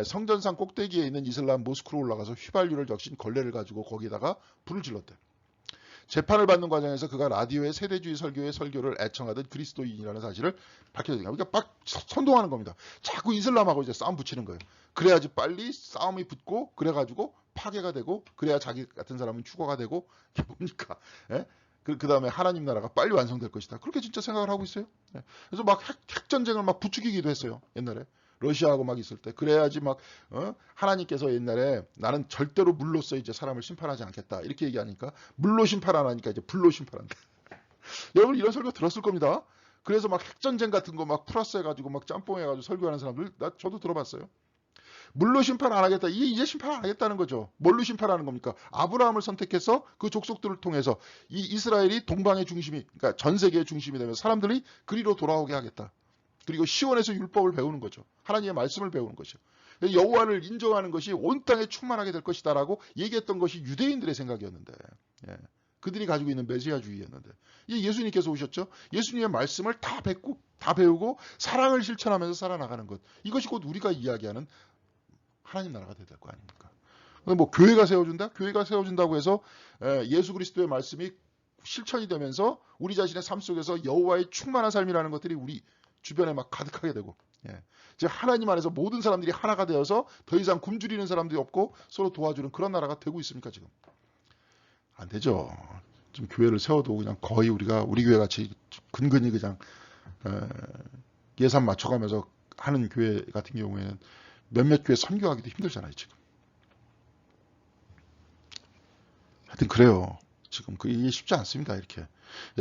성전산 꼭대기에 있는 이슬람 모스크로 올라가서 휘발유를 적신 걸레를 가지고 거기다가 불을 질렀대. 재판을 받는 과정에서 그가 라디오의 세대주의 설교의 설교를 애청하던 그리스도인이라는 사실을 밝혀줍니다. 그러니까 막 선동하는 겁니다. 자꾸 이슬람하고 이제 싸움 붙이는 거예요. 그래야지 빨리 싸움이 붙고 그래가지고 파괴가 되고 그래야 자기 같은 사람은 휴거가 되고 이게 뭡니까? 예? 그 다음에 하나님 나라가 빨리 완성될 것이다. 그렇게 진짜 생각을 하고 있어요. 예. 그래서 막 핵전쟁을 막 부추기기도 했어요. 옛날에. 러시아하고 막 있을 때. 그래야지 막, 하나님께서 옛날에 나는 절대로 물로써 이제 사람을 심판하지 않겠다. 이렇게 얘기하니까 물로 심판 안 하니까 이제 불로 심판한다. 여러분 이런 설교 들었을 겁니다. 그래서 막 핵전쟁 같은 거 막 플러스 해가지고 막 짬뽕 해가지고 설교하는 사람들, 저도 들어봤어요. 물로 심판 안 하겠다. 이제 심판 안 하겠다는 거죠. 뭘로 심판하는 겁니까? 아브라함을 선택해서 그 족속들을 통해서 이 이스라엘이 동방의 중심이, 그러니까 전 세계의 중심이 되면서 사람들이 그리로 돌아오게 하겠다. 그리고 시온에서 율법을 배우는 거죠. 하나님의 말씀을 배우는 거죠. 여호와를 인정하는 것이 온 땅에 충만하게 될 것이다라고 얘기했던 것이 유대인들의 생각이었는데, 예. 그들이 가지고 있는 메시아주의였는데, 예수님께서 오셨죠. 예수님의 말씀을 다 배우고 사랑을 실천하면서 살아나가는 것. 이것이 곧 우리가 이야기하는 하나님 나라가 돼야 될 거 아닙니까? 뭐 교회가 세워준다? 교회가 세워준다고 해서 예수 그리스도의 말씀이 실천이 되면서 우리 자신의 삶 속에서 여호와의 충만한 삶이라는 것들이 우리 주변에 막 가득하게 되고, 예. 즉 하나님 안에서 모든 사람들이 하나가 되어서 더 이상 굶주리는 사람들이 없고 서로 도와주는 그런 나라가 되고 있습니까 지금? 안 되죠. 좀 교회를 세워도 그냥 거의 우리 교회 같이 근근히 그냥 예산 맞춰가면서 하는 교회 같은 경우에는 몇몇 교회 선교하기도 힘들잖아요 지금. 하여튼 그래요. 지금 이게 쉽지 않습니다. 이렇게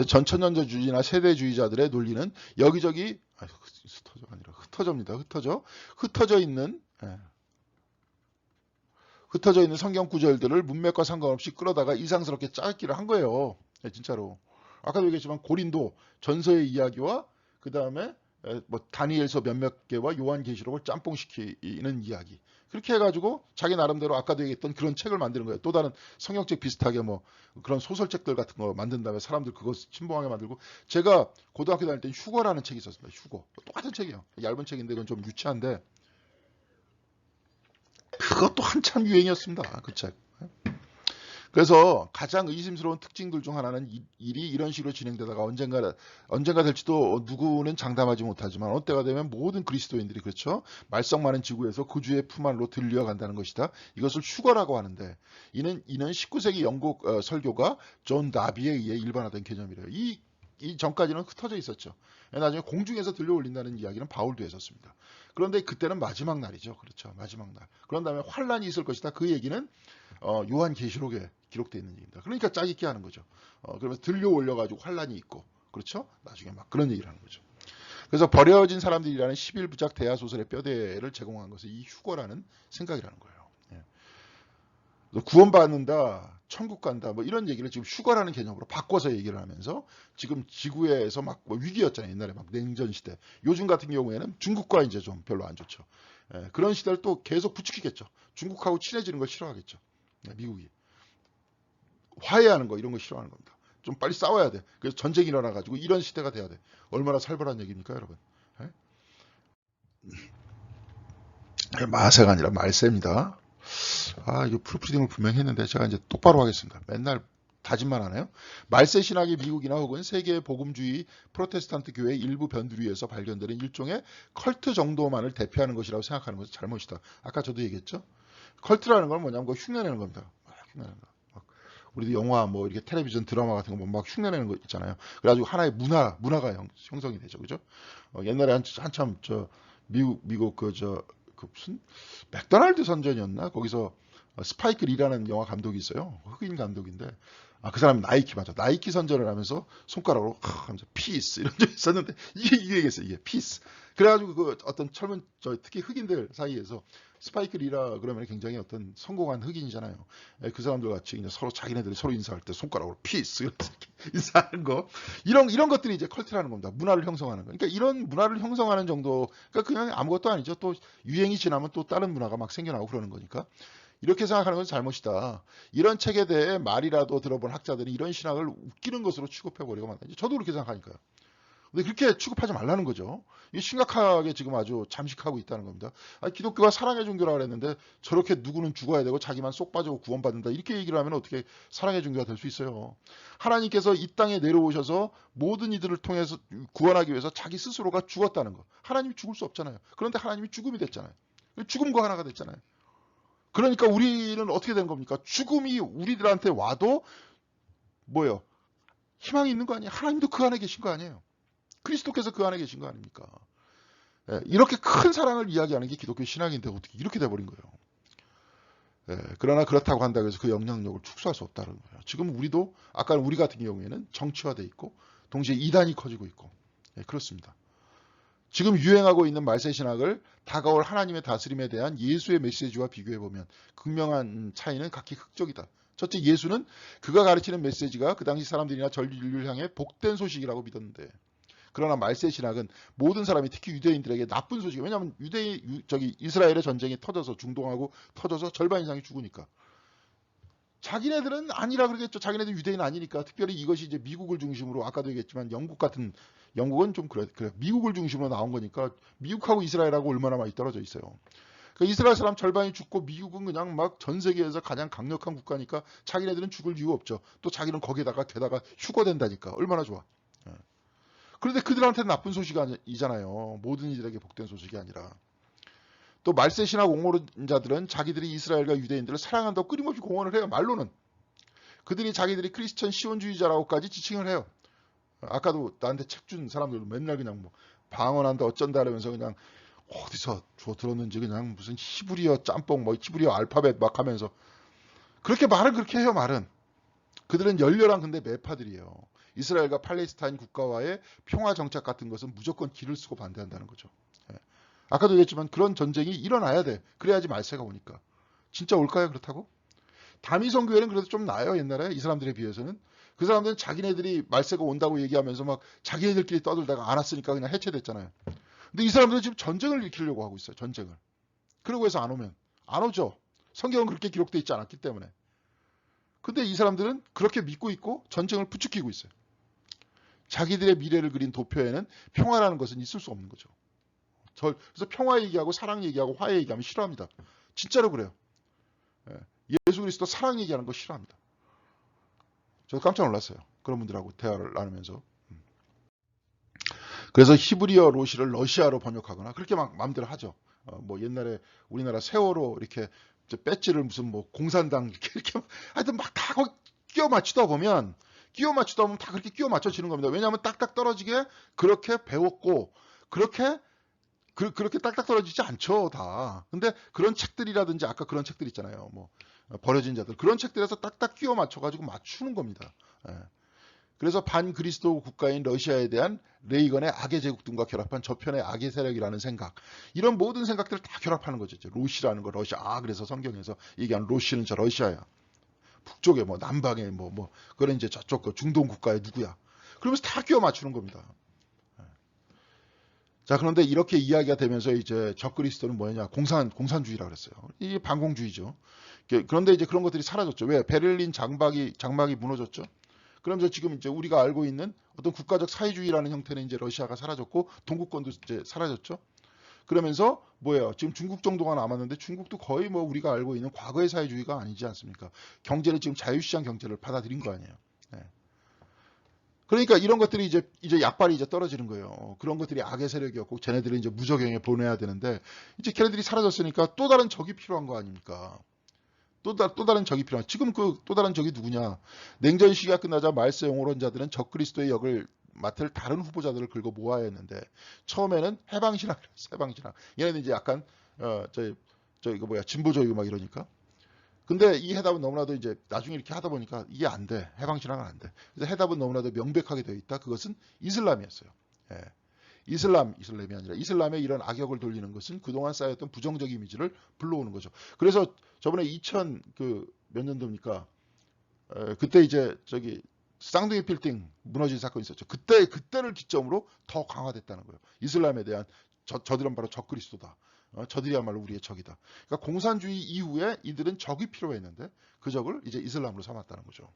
전천년주의나 세대주의자들의 논리는 여기저기 흩어져 아니라 흩어집니다. 흩어져 있는 성경 구절들을 문맥과 상관없이 끌어다가 이상스럽게 짜기를 한 거예요. 진짜로. 아까도 얘기했지만 고린도 전서의 이야기와 그 다음에 뭐 다니엘서 몇몇 개와 요한계시록을 짬뽕시키는 이야기. 그렇게 해가지고 자기 나름대로 아까도 얘기했던 그런 책을 만드는 거예요. 또 다른 성경책 비슷하게 뭐 그런 소설책들 같은 거 만든 다음에 사람들 그거 침봉하게 만들고. 제가 고등학교 다닐 때 휴거라는 책이 있었습니다. 휴거. 똑같은 책이에요. 얇은 책인데 그건 좀 유치한데 그것도 한참 유행이었습니다. 그 책. 그래서 가장 의심스러운 특징들 중 하나는 일이 이런 식으로 진행되다가 언젠가 될지도 누구는 장담하지 못하지만 어느 때가 되면 모든 그리스도인들이 그렇죠. 말썽 많은 지구에서 그주의 품 안으로 들려간다는 것이다. 이것을 휴거라고 하는데 이는 19세기 영국 설교가 존 다비에 의해 일반화된 개념이래요. 이 전까지는 흩어져 있었죠. 나중에 공중에서 들려올린다는 이야기는 바울도 했었습니다. 그런데 그때는 마지막 날이죠. 그렇죠. 마지막 날. 그런 다음에 환란이 있을 것이다. 그 얘기는 요한계시록에 기록되어 있는 얘기입니다. 그러니까 짜깁기 하는 거죠. 그러면서 들려올려가지고 환란이 있고, 그렇죠? 나중에 막 그런 얘기를 하는 거죠. 그래서 버려진 사람들이라는 11부작 대하소설의 뼈대를 제공한 것이 이 휴거라는 생각이라는 거예요. 예. 구원받는다, 천국 간다, 뭐 이런 얘기를 지금 휴거라는 개념으로 바꿔서 얘기를 하면서 지금 지구에서 막 뭐 위기였잖아요. 옛날에 막 냉전 시대. 요즘 같은 경우에는 중국과 이제 좀 별로 안 좋죠. 예. 그런 시대를 또 계속 부추기겠죠. 중국하고 친해지는 걸 싫어하겠죠. 예. 미국이. 화해하는 거 이런 거 싫어하는 겁니다. 좀 빨리 싸워야 돼. 그래서 전쟁이 일어나가지고 이런 시대가 돼야 돼. 얼마나 살벌한 얘기입니까, 여러분? 예? 마세가 아니라 말세입니다. 이거 프로프리딩을 분명히 했는데 제가 이제 똑바로 하겠습니다. 맨날 다짐만 하네요. 말세 신학이 미국이나 혹은 세계 복음주의 프로테스탄트 교회의 일부 변두리에서 발견되는 일종의 컬트 정도만을 대표하는 것이라고 생각하는 것은 잘못이다. 아까 저도 얘기했죠. 컬트라는 건 뭐냐면 흉내내는 겁니다. 흉내내는 거. 우리도 영화 뭐 이렇게 텔레비전 드라마 같은 거 막 흉내내는 거 있잖아요. 그래가지고 하나의 문화가 형성이 되죠, 그죠? 옛날에 한참 미국 그 무슨 맥도날드 선전이었나? 거기서 스파이크 리라는 영화 감독이 있어요. 흑인 감독인데 그 사람이 나이키 맞아. 나이키 선전을 하면서 손가락으로 하면서 피스 이런 적이 있었는데 이게 얘기했어요. 이게 피스. 그래가지고 그 어떤 젊은 특히 흑인들 사이에서 스파이크 리라 그러면 굉장히 어떤 성공한 흑인이잖아요. 그 사람들 같이 그냥 서로 자기네들이 서로 인사할 때 손가락으로 피스 이렇게 인사하는 거 이런 것들이 이제 컬트라는 겁니다. 문화를 형성하는 거. 그러니까 이런 문화를 형성하는 정도 그러니까 그냥 아무것도 아니죠. 또 유행이 지나면 또 다른 문화가 막 생겨나고 그러는 거니까. 이렇게 생각하는 건 잘못이다. 이런 책에 대해 말이라도 들어본 학자들이 이런 신학을 웃기는 것으로 취급해버리고 만다니. 저도 그렇게 생각하니까요. 근데 그렇게 취급하지 말라는 거죠. 이 심각하게 지금 아주 잠식하고 있다는 겁니다. 기독교가 사랑의 종교라고 그랬는데 저렇게 누구는 죽어야 되고 자기만 쏙 빠지고 구원받는다. 이렇게 얘기를 하면 어떻게 사랑의 종교가 될 수 있어요. 하나님께서 이 땅에 내려오셔서 모든 이들을 통해서 구원하기 위해서 자기 스스로가 죽었다는 거. 하나님이 죽을 수 없잖아요. 그런데 하나님이 죽음이 됐잖아요. 죽음과 하나가 됐잖아요. 그러니까 우리는 어떻게 된 겁니까? 죽음이 우리들한테 와도 뭐예요? 희망이 있는 거 아니에요? 하나님도 그 안에 계신 거 아니에요? 그리스도께서 그 안에 계신 거 아닙니까? 이렇게 큰 사랑을 이야기하는 게 기독교 신앙인데 어떻게 이렇게 돼버린 거예요? 그러나 그렇다고 한다고 해서 그 영향력을 축소할 수 없다는 거예요. 지금 우리도 아까 우리 같은 경우에는 정치화돼 있고 동시에 이단이 커지고 있고 그렇습니다. 지금 유행하고 있는 말세 신학을 다가올 하나님의 다스림에 대한 예수의 메시지와 비교해보면 극명한 차이는 각기 흑적이다. 첫째, 예수는 그가 가르치는 메시지가 그 당시 사람들이나 전 인류를 향해 복된 소식이라고 믿었는데, 그러나 말세 신학은 모든 사람이 특히 유대인들에게 나쁜 소식이에요. 왜냐하면 이스라엘의 전쟁이 터져서 중동하고 터져서 절반 이상이 죽으니까. 자기네들은 아니라 그러겠죠. 자기네들 유대인 아니니까. 특별히 이것이 이제 미국을 중심으로 아까도 얘기했지만 영국은 좀 그래. 미국을 중심으로 나온 거니까 미국하고 이스라엘하고 얼마나 많이 떨어져 있어요. 그러니까 이스라엘 사람 절반이 죽고 미국은 그냥 막 전 세계에서 가장 강력한 국가니까 자기네들은 죽을 이유 없죠. 또 자기는 거기에다가 게다가 휴거된다니까. 얼마나 좋아. 그런데 그들한테는 나쁜 소식이잖아요. 모든 이들에게 복된 소식이 아니라. 또 말세 신학 옹호론자들은 자기들이 이스라엘과 유대인들을 사랑한다고 끊임없이 공언을 해요. 말로는. 그들이 자기들이 크리스천 시온주의자라고까지 지칭을 해요. 아까도 나한테 책 준 사람들도 맨날 그냥 뭐 방언한다 어쩐다 하면서 그냥 어디서 들었는지 그냥 무슨 히브리어 짬뽕 뭐 히브리어 알파벳 막 하면서 그렇게 말을 그렇게 해요. 말은. 그들은 열렬한 근데 매파들이에요. 이스라엘과 팔레스타인 국가와의 평화 정착 같은 것은 무조건 길을 쓰고 반대한다는 거죠. 아까도 얘기했지만 그런 전쟁이 일어나야 돼. 그래야지 말세가 오니까. 진짜 올까요? 그렇다고? 다미성 교회는 그래도 좀 나아요. 옛날에 이 사람들에 비해서는. 그 사람들은 자기네들이 말세가 온다고 얘기하면서 막 자기네들끼리 떠들다가 안 왔으니까 그냥 해체됐잖아요. 근데 이 사람들은 지금 전쟁을 일으키려고 하고 있어요. 전쟁을. 그러고 해서 안 오면. 안 오죠. 성경은 그렇게 기록되어 있지 않았기 때문에. 근데 이 사람들은 그렇게 믿고 있고 전쟁을 부추기고 있어요. 자기들의 미래를 그린 도표에는 평화라는 것은 있을 수 없는 거죠. 그래서 평화 얘기하고 사랑 얘기하고 화해 얘기하면 싫어합니다. 진짜로 그래요. 예수 그리스도 사랑 얘기하는 거 싫어합니다. 저도 깜짝 놀랐어요. 그런 분들하고 대화를 나누면서. 그래서 히브리어 로시를 러시아로 번역하거나 그렇게 막 마음대로 하죠. 뭐 옛날에 우리나라 세월호 이렇게 배지를 무슨 뭐 공산당 이렇게 하여튼 막 다 끼워 맞추다 보면 다 그렇게 끼워 맞춰지는 겁니다. 왜냐하면 딱딱 떨어지게 그렇게 배웠고 그렇게 딱딱 떨어지지 않죠, 다. 근데 그런 책들이라든지 아까 그런 책들 있잖아요. 뭐 버려진 자들 그런 책들에서 딱딱 끼워 맞춰가지고 맞추는 겁니다. 그래서 반그리스도 국가인 러시아에 대한 레이건의 악의 제국 등과 결합한 저편의 악의 세력이라는 생각, 이런 모든 생각들을 다 결합하는 거죠. 로시라는 거 러시아. 그래서 성경에서 얘기하는 로시는 저 러시아야. 북쪽에 뭐 남방에 뭐 그런 이제 저쪽 그 중동 국가에 누구야. 그러면서 다 끼워 맞추는 겁니다. 자, 그런데 이렇게 이야기가 되면서 이제 적그리스도는 뭐냐? 공산주의라고 그랬어요. 이게 반공주의죠. 그런데 이제 그런 것들이 사라졌죠. 왜? 베를린 장막이 무너졌죠. 그러면서 지금 이제 우리가 알고 있는 어떤 국가적 사회주의라는 형태는 이제 러시아가 사라졌고 동구권도 이제 사라졌죠. 그러면서 뭐예요? 지금 중국 정도가 남았는데 중국도 거의 뭐 우리가 알고 있는 과거의 사회주의가 아니지 않습니까? 경제를 지금 자유시장 경제를 받아들인 거 아니에요. 네. 그러니까 이런 것들이 이제 약발이 이제 떨어지는 거예요. 그런 것들이 악의 세력이었고 쟤네들을 이제 무적행에 보내야 되는데 이제 걔네들이 사라졌으니까 또 다른 적이 필요한 거 아닙니까? 또 다른 적이 필요한. 지금 그 또 다른 적이 누구냐? 냉전 시기가 끝나자 말세 옹호론자들은 적그리스도의 역을 맡을 다른 후보자들을 긁어 모아야 했는데 처음에는 해방신학. 얘네는 이제 약간 이거 뭐야 진보적이고 막 이러니까. 근데 이 해답은 너무나도 이제 나중에 이렇게 하다 보니까 이게 안 돼. 해방신앙은 안 돼. 그래서 해답은 너무나도 명백하게 되어 있다. 그것은 이슬람이었어요. 예. 이슬람이 아니라 이슬람의 이런 악역을 돌리는 것은 그동안 쌓였던 부정적 이미지를 불러오는 거죠. 그래서 저번에 2000 몇 년도입니까? 그때 이제 저기 쌍둥이 빌딩 무너진 사건이 있었죠. 그때를 기점으로 더 강화됐다는 거예요. 이슬람에 대한 저들은 바로 적그리스도다. 저들이야말로 우리의 적이다. 그러니까 공산주의 이후에 이들은 적이 필요했는데 그 적을 이제 이슬람으로 삼았다는 거죠.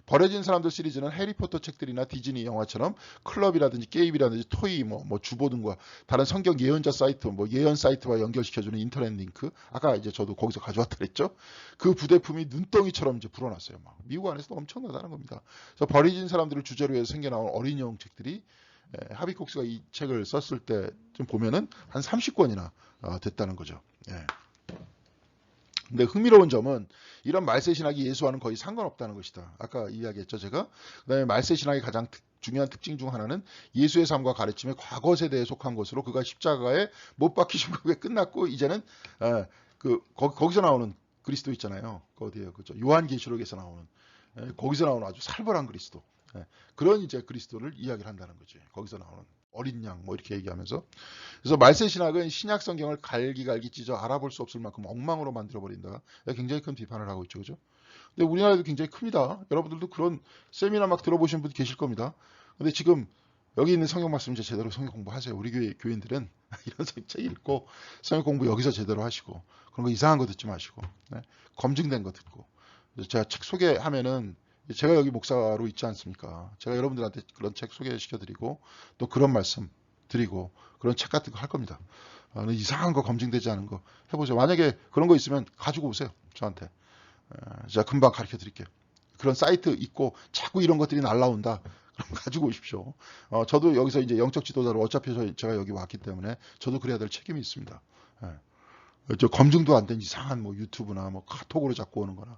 버려진 사람들 시리즈는 해리포터 책들이나 디즈니 영화처럼 클럽이라든지 게임이라든지 토이 뭐 주보 등과 다른 성경 예언자 사이트 뭐 예언 사이트와 연결시켜주는 인터넷 링크 아까 이제 저도 거기서 가져왔다 그랬죠. 그 부대품이 눈덩이처럼 이제 불어났어요. 막 미국 안에서도 엄청나다는 겁니다. 그래서 버려진 사람들을 주제로 해서 생겨나온 어린 영 책들이 하비콕스가 이 책을 썼을 때 좀 보면은 한 30권이나 됐다는 거죠. 예. 근데 흥미로운 점은 이런 말세 신학이 예수와는 거의 상관없다는 것이다. 아까 이야기했죠, 제가. 그다음에 말세 신학의 가장 중요한 특징 중 하나는 예수의 삶과 가르침의 과거 세대에 속한 것으로 그가 십자가에 못 박히신 것에 끝났고 이제는 거기서 나오는 그리스도 있잖아요. 그 어디에요, 그죠? 요한계시록에서 나오는 거기서 나오는 아주 살벌한 그리스도. 그런 이제 그리스도를 이야기를 한다는 거지. 거기서 나오는 어린 양 뭐 이렇게 얘기하면서 그래서 말세 신학은 신약 성경을 갈기갈기 찢어 알아볼 수 없을 만큼 엉망으로 만들어 버린다. 굉장히 큰 비판을 하고 있죠, 그죠? 근데 우리나라도 굉장히 큽니다. 여러분들도 그런 세미나 막 들어보신 분 계실 겁니다. 근데 지금 여기 있는 성경 말씀 이제 제대로 성경 공부하세요. 우리 교회 교인들은 이런 책 읽고 성경 공부 여기서 제대로 하시고 그런 거 이상한 거 듣지 마시고 검증된 거 듣고 제가 책 소개하면은 제가 여기 목사로 있지 않습니까? 제가 여러분들한테 그런 책 소개시켜드리고 또 그런 말씀 드리고 그런 책 같은 거 할 겁니다. 이상한 거 검증되지 않은 거 해보세요. 만약에 그런 거 있으면 가지고 오세요. 저한테. 제가 금방 가르쳐 드릴게요. 그런 사이트 있고 자꾸 이런 것들이 날라온다. 그럼 가지고 오십시오. 저도 여기서 이제 영적 지도자로 어차피 제가 여기 왔기 때문에 저도 그래야 될 책임이 있습니다. 저 검증도 안 된 이상한 뭐 유튜브나 뭐 카톡으로 자꾸 오는 거나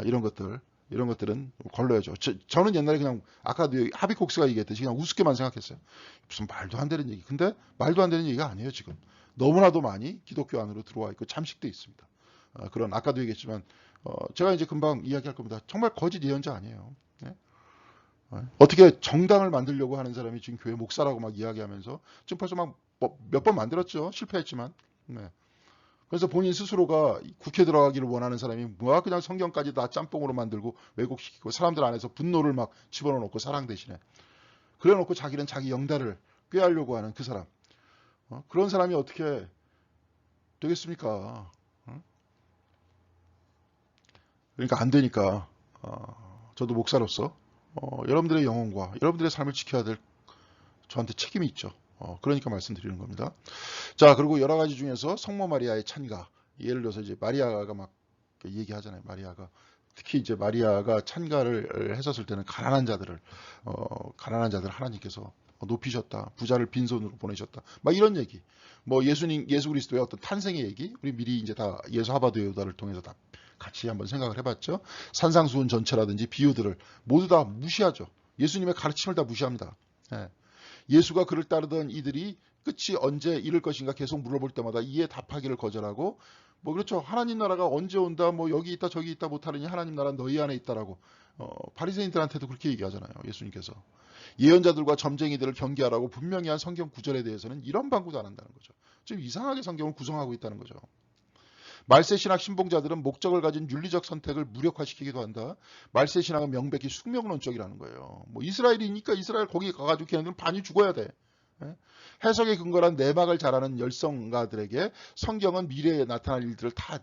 이런 것들은 걸러야죠. 저는 옛날에 그냥 아까도 하비콕스가 얘기했듯이 그냥 우습게만 생각했어요. 무슨 말도 안 되는 얘기. 근데 말도 안 되는 얘기가 아니에요, 지금. 너무나도 많이 기독교 안으로 들어와 있고 잠식돼 있습니다. 그런 아까도 얘기했지만 제가 이제 금방 이야기할 겁니다. 정말 거짓 예언자 아니에요. 네? 어떻게 정당을 만들려고 하는 사람이 지금 교회 목사라고 막 이야기하면서 지금 벌써 막 몇 번 만들었죠. 실패했지만. 네. 그래서 본인 스스로가 국회 들어가기를 원하는 사람이 뭐 그냥 성경까지 다 짬뽕으로 만들고 왜곡시키고 사람들 안에서 분노를 막 집어넣어 놓고 사랑 대신에 그래 놓고 자기는 자기 영달을 꾀하려고 하는 그 사람. 그런 사람이 어떻게 되겠습니까? 그러니까 안 되니까 저도 목사로서 여러분들의 영혼과 여러분들의 삶을 지켜야 될 저한테 책임이 있죠. 그러니까 말씀드리는 겁니다. 자, 그리고 여러 가지 중에서 성모 마리아의 찬가. 예를 들어서 이제 마리아가 막 얘기하잖아요. 마리아가. 특히 이제 마리아가 찬가를 했었을 때는 가난한 자들 하나님께서 높이셨다. 부자를 빈손으로 보내셨다. 막 이런 얘기. 뭐 예수 그리스도의 어떤 탄생의 얘기. 우리 미리 이제 다 예수 하버드 요다를 통해서 다 같이 한번 생각을 해봤죠. 산상수훈 전체라든지 비유들을 모두 다 무시하죠. 예수님의 가르침을 다 무시합니다. 예수가 그를 따르던 이들이 끝이 언제 이를 것인가 계속 물어볼 때마다 이에 답하기를 거절하고 뭐 그렇죠. 하나님 나라가 언제 온다 뭐 여기 있다 저기 있다 못하느니 하나님 나라는 너희 안에 있다라고 바리새인들한테도 그렇게 얘기하잖아요. 예수님께서 예언자들과 점쟁이들을 경계하라고 분명히 한 성경 구절에 대해서는 이런 방구도 안 한다는 거죠. 좀 이상하게 성경을 구성하고 있다는 거죠. 말세 신학 신봉자들은 목적을 가진 윤리적 선택을 무력화시키기도 한다. 말세 신학은 명백히 숙명론적이라는 거예요. 뭐 이스라엘이니까 이스라엘 거기 가가지고 걔네들은 반이 죽어야 돼. 해석에 근거한 내막을 잘하는 열성가들에게 성경은 미래에 나타날 일들을 다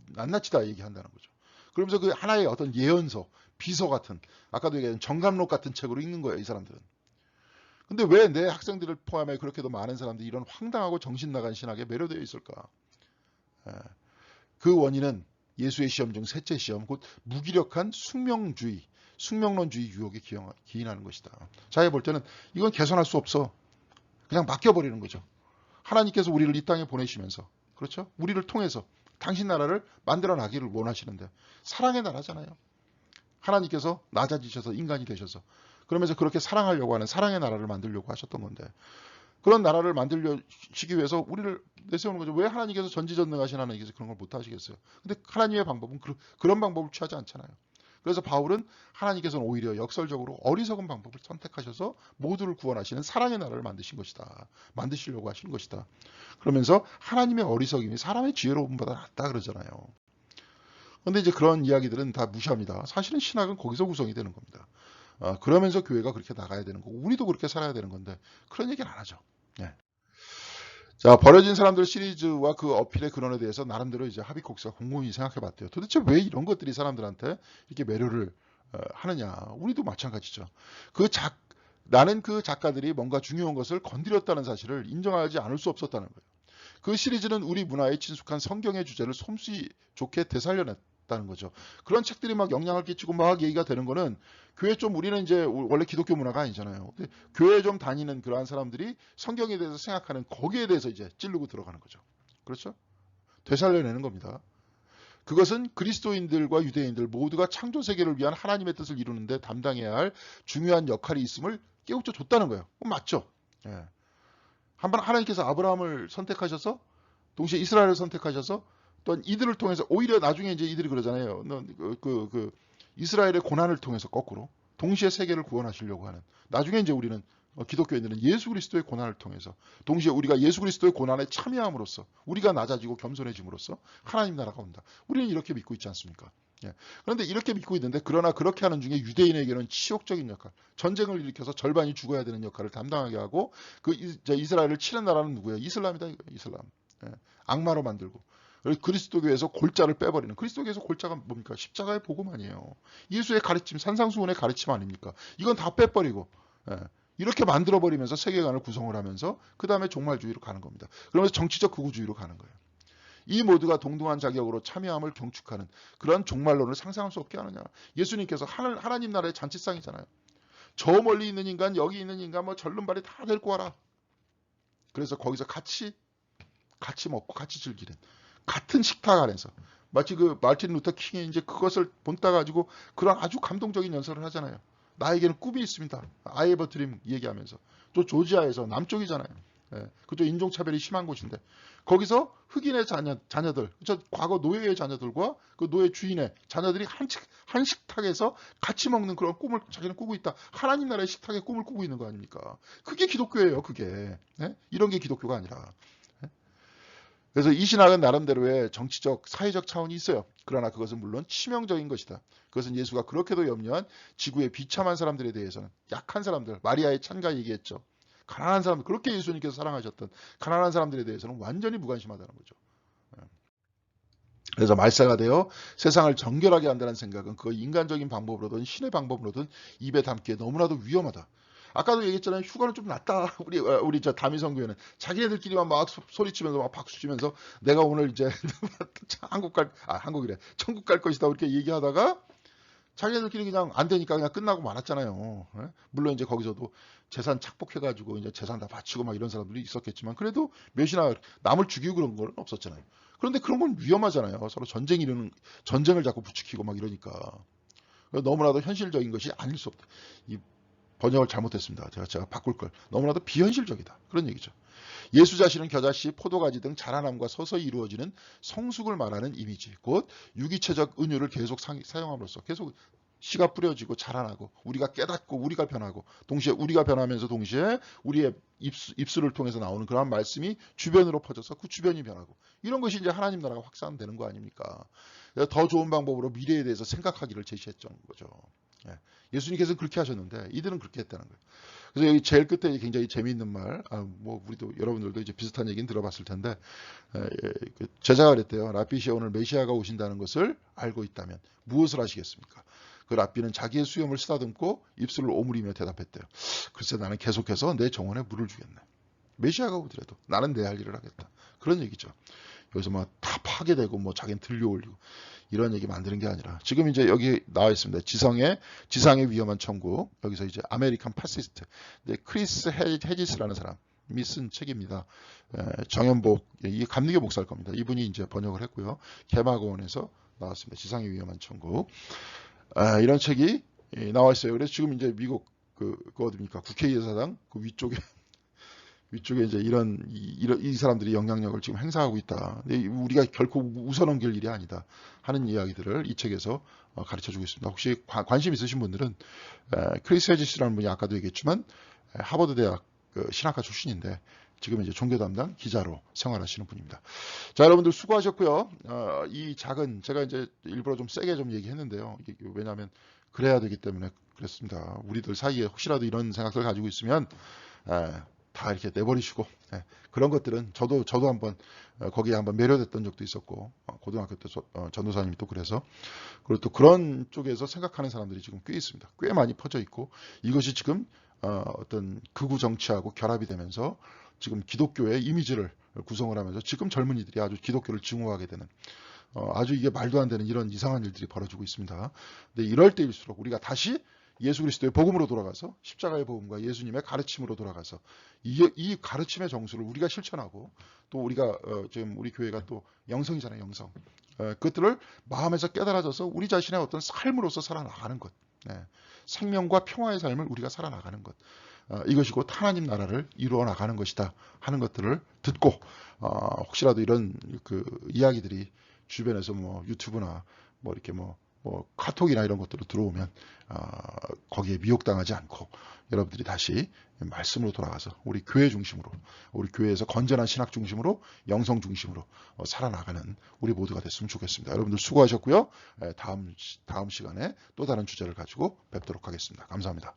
낱낱이 다 얘기한다는 거죠. 그러면서 그 하나의 어떤 예언서, 비서 같은 아까도 얘기한 정감록 같은 책으로 읽는 거예요. 이 사람들은. 근데 왜 내 학생들을 포함해 그렇게도 많은 사람들이 이런 황당하고 정신 나간 신학에 매료되어 있을까? 그 원인은 예수의 시험 중 셋째 시험, 곧 무기력한 숙명론주의 유혹에 기인하는 것이다. 자기가 볼 때는 이건 개선할 수 없어. 그냥 맡겨버리는 거죠. 하나님께서 우리를 이 땅에 보내시면서, 그렇죠? 우리를 통해서 당신 나라를 만들어 나기를 원하시는데, 사랑의 나라잖아요. 하나님께서 낮아지셔서 인간이 되셔서, 그러면서 그렇게 사랑하려고 하는 사랑의 나라를 만들려고 하셨던 건데, 그런 나라를 만들려시기 위해서 우리를 내세우는 거죠. 왜 하나님께서 전지전능하신 하나님께서 그런 걸 못 하시겠어요? 근데 하나님의 방법은 그런 방법을 취하지 않잖아요. 그래서 바울은 하나님께서는 오히려 역설적으로 어리석은 방법을 선택하셔서 모두를 구원하시는 사랑의 나라를 만드신 것이다. 만드시려고 하신 것이다. 그러면서 하나님의 어리석임이 사람의 지혜로움보다 낫다 그러잖아요. 그런데 이제 그런 이야기들은 다 무시합니다. 사실은 신학은 거기서 구성이 되는 겁니다. 그러면서 교회가 그렇게 나가야 되는 거고 우리도 그렇게 살아야 되는 건데 그런 얘기는 안 하죠. 네. 자, 버려진 사람들 시리즈와 그 어필의 근원에 대해서 나름대로 이제 하비콕스가 곰곰이 생각해 봤대요. 도대체 왜 이런 것들이 사람들한테 이렇게 매료를 하느냐. 우리도 마찬가지죠. 나는 그 작가들이 뭔가 중요한 것을 건드렸다는 사실을 인정하지 않을 수 없었다는 거예요. 그 시리즈는 우리 문화에 친숙한 성경의 주제를 솜씨 좋게 되살려냈다는 거죠. 그런 책들이 막 영향을 끼치고 막 얘기가 되는 거는 교회 좀 우리는 이제 원래 기독교 문화가 아니잖아요. 근데 교회 좀 다니는 그러한 사람들이 성경에 대해서 생각하는 거기에 대해서 이제 찌르고 들어가는 거죠. 그렇죠? 되살려내는 겁니다. 그것은 그리스도인들과 유대인들 모두가 창조 세계를 위한 하나님의 뜻을 이루는데 담당해야 할 중요한 역할이 있음을 깨우쳐 줬다는 거예요. 맞죠? 예. 한번 하나님께서 아브라함을 선택하셔서 동시에 이스라엘을 선택하셔서 또 이들을 통해서 오히려 나중에 이제 이들이 그러잖아요. 이스라엘의 고난을 통해서 거꾸로 동시에 세계를 구원하시려고 하는. 나중에 이제 우리는 기독교인들은 예수 그리스도의 고난을 통해서 동시에 우리가 예수 그리스도의 고난에 참여함으로써 우리가 낮아지고 겸손해짐으로써 하나님 나라가 온다. 우리는 이렇게 믿고 있지 않습니까? 예. 그런데 이렇게 믿고 있는데 그러나 그렇게 하는 중에 유대인에게는 치욕적인 역할, 전쟁을 일으켜서 절반이 죽어야 되는 역할을 담당하게 하고 그 이스라엘을 치는 나라는 누구예요? 이슬람이다. 이슬람. 예. 악마로 만들고 그리스도교에서 골자를 빼버리는. 그리스도교에서 골자가 뭡니까? 십자가의 복음 아니에요. 예수의 가르침, 산상수훈의 가르침 아닙니까? 이건 다 빼버리고 예. 이렇게 만들어버리면서 세계관을 구성을 하면서 그 다음에 종말주의로 가는 겁니다. 그러면서 정치적 극우주의로 가는 거예요. 이 모두가 동등한 자격으로 참여함을 경축하는 그런 종말론을 상상할 수 없게 하느냐. 예수님께서 하나님 나라의 잔치상이잖아요. 저 멀리 있는 인간, 여기 있는 인간, 뭐 절름발이 다 데리고 와라. 그래서 거기서 같이 먹고 같이 즐기는 같은 식탁 안에서 마치 그 마틴 루터 킹이 이제 그것을 본따 가지고 그런 아주 감동적인 연설을 하잖아요. 나에게는 꿈이 있습니다. I have a dream 얘기하면서 또 조지아에서 남쪽이잖아요. 예, 그쪽 인종차별이 심한 곳인데 거기서 흑인의 자녀들, 저 과거 노예의 자녀들과 그 노예 주인의 자녀들이 한 식탁에서 같이 먹는 그런 꿈을 자기는 꾸고 있다. 하나님 나라의 식탁의 꿈을 꾸고 있는 거 아닙니까? 그게 기독교예요. 그게 예? 이런 게 기독교가 아니라. 그래서 이 신학은 나름대로의 정치적, 사회적 차원이 있어요. 그러나 그것은 물론 치명적인 것이다. 그것은 예수가 그렇게도 염려한 지구의 비참한 사람들에 대해서는 약한 사람들, 마리아의 찬가 얘기했죠. 가난한 사람들, 그렇게 예수님께서 사랑하셨던 가난한 사람들에 대해서는 완전히 무관심하다는 거죠. 그래서 말세가 되어 세상을 정결하게 한다는 생각은 그 인간적인 방법으로든 신의 방법으로든 입에 담기에 너무나도 위험하다. 아까도 얘기했잖아요. 휴가는 좀 낫다. 우리 저 다미성 교회는 자기네들끼리만 막 소리치면서 막 박수치면서 내가 오늘 이제 한국이래. 천국 갈 것이다. 이렇게 얘기하다가 자기네들끼리 그냥 안 되니까 그냥 끝나고 말았잖아요. 예? 물론 이제 거기서도 재산 착복해가지고 이제 재산 다 바치고 막 이런 사람들이 있었겠지만 그래도 몇이나 남을 죽이고 그런 건 없었잖아요. 그런데 그런 건 위험하잖아요. 서로 전쟁을 자꾸 부추기고 막 이러니까. 너무나도 현실적인 것이 아닐 수 없다. 이 번역을 잘못했습니다. 제가 바꿀 걸. 너무나도 비현실적이다. 그런 얘기죠. 예수 자신은 겨자씨, 포도가지 등 자라남과 서서히 이루어지는 성숙을 말하는 이미지, 곧 유기체적 은유를 계속 사용함으로써 계속 씨가 뿌려지고 자라나고 우리가 깨닫고 우리가 변하고 동시에 우리가 변하면서 동시에 우리의 입술을 통해서 나오는 그런 말씀이 주변으로 퍼져서 그 주변이 변하고 이런 것이 이제 하나님 나라가 확산되는 거 아닙니까? 더 좋은 방법으로 미래에 대해서 생각하기를 제시했던 거죠. 예수님께서는 그렇게 하셨는데 이들은 그렇게 했다는 거예요. 그래서 여기 제일 끝에 굉장히 재미있는 말, 뭐 우리도 여러분들도 이제 비슷한 얘기는 들어봤을 텐데 제자가 그랬대요. 랍비시가 오늘 메시아가 오신다는 것을 알고 있다면 무엇을 하시겠습니까? 그 랍비는 자기의 수염을 쓰다듬고 입술을 오므리며 대답했대요. 글쎄 나는 계속해서 내 정원에 물을 주겠네. 메시아가 오더라도 나는 내 할 일을 하겠다. 그런 얘기죠. 여기서 막 다 파괴되고 뭐 자기는 들려올리고 이런 얘기 만드는 게 아니라 지금 이제 여기 나와 있습니다. 지상의 위험한 천국. 여기서 이제 아메리칸 파시스트. 크리스 헤지스라는 사람이 쓴 책입니다. 정연복 이 감리교 목사일 겁니다. 이분이 이제 번역을 했고요. 개마고원에서 나왔습니다. 지상의 위험한 천국. 이런 책이 나와 있어요. 그래서 지금 이제 미국 그 어딥니까 국회의사당 그 위쪽에 위쪽에 이제 이 사람들이 영향력을 지금 행사하고 있다. 근데 우리가 결코 웃어넘길 일이 아니다 하는 이야기들을 이 책에서 가르쳐주고 있습니다. 혹시 관심 있으신 분들은 크리스 헤지스라는 분이 아까도 얘기했지만 하버드 대학 신학과 출신인데 지금 이제 종교 담당 기자로 생활하시는 분입니다. 자, 여러분들 수고하셨고요. 이 작은 제가 이제 일부러 좀 세게 좀 얘기했는데요. 왜냐하면 그래야 되기 때문에 그랬습니다. 우리들 사이에 혹시라도 이런 생각들 가지고 있으면 다 이렇게 내버리시고 그런 것들은 저도 한번 거기에 한번 매료됐던 적도 있었고 고등학교 때 전도사님이 또 그래서 그리고 또 그런 쪽에서 생각하는 사람들이 지금 꽤 있습니다. 꽤 많이 퍼져 있고 이것이 지금 어떤 극우 정치하고 결합이 되면서 지금 기독교의 이미지를 구성을 하면서 지금 젊은이들이 아주 기독교를 증오하게 되는 아주 이게 말도 안 되는 이런 이상한 일들이 벌어지고 있습니다. 근데 이럴 때일수록 우리가 다시 예수 그리스도의 복음으로 돌아가서 십자가의 복음과 예수님의 가르침으로 돌아가서 이 가르침의 정수를 우리가 실천하고 또 우리가 지금 우리 교회가 또 영성이잖아요. 영성. 그것들을 마음에서 깨달아져서 우리 자신의 어떤 삶으로서 살아나가는 것. 생명과 평화의 삶을 우리가 살아나가는 것. 이것이 곧 하나님 나라를 이루어 나가는 것이다 하는 것들을 듣고 혹시라도 이런 그 이야기들이 주변에서 뭐 유튜브나 뭐 이렇게 뭐 카톡이나 이런 것들로 들어오면 거기에 미혹당하지 않고 여러분들이 다시 말씀으로 돌아가서 우리 교회 중심으로 우리 교회에서 건전한 신학 중심으로 영성 중심으로 살아나가는 우리 모두가 됐으면 좋겠습니다. 여러분들 수고하셨고요. 다음 시간에 또 다른 주제를 가지고 뵙도록 하겠습니다. 감사합니다.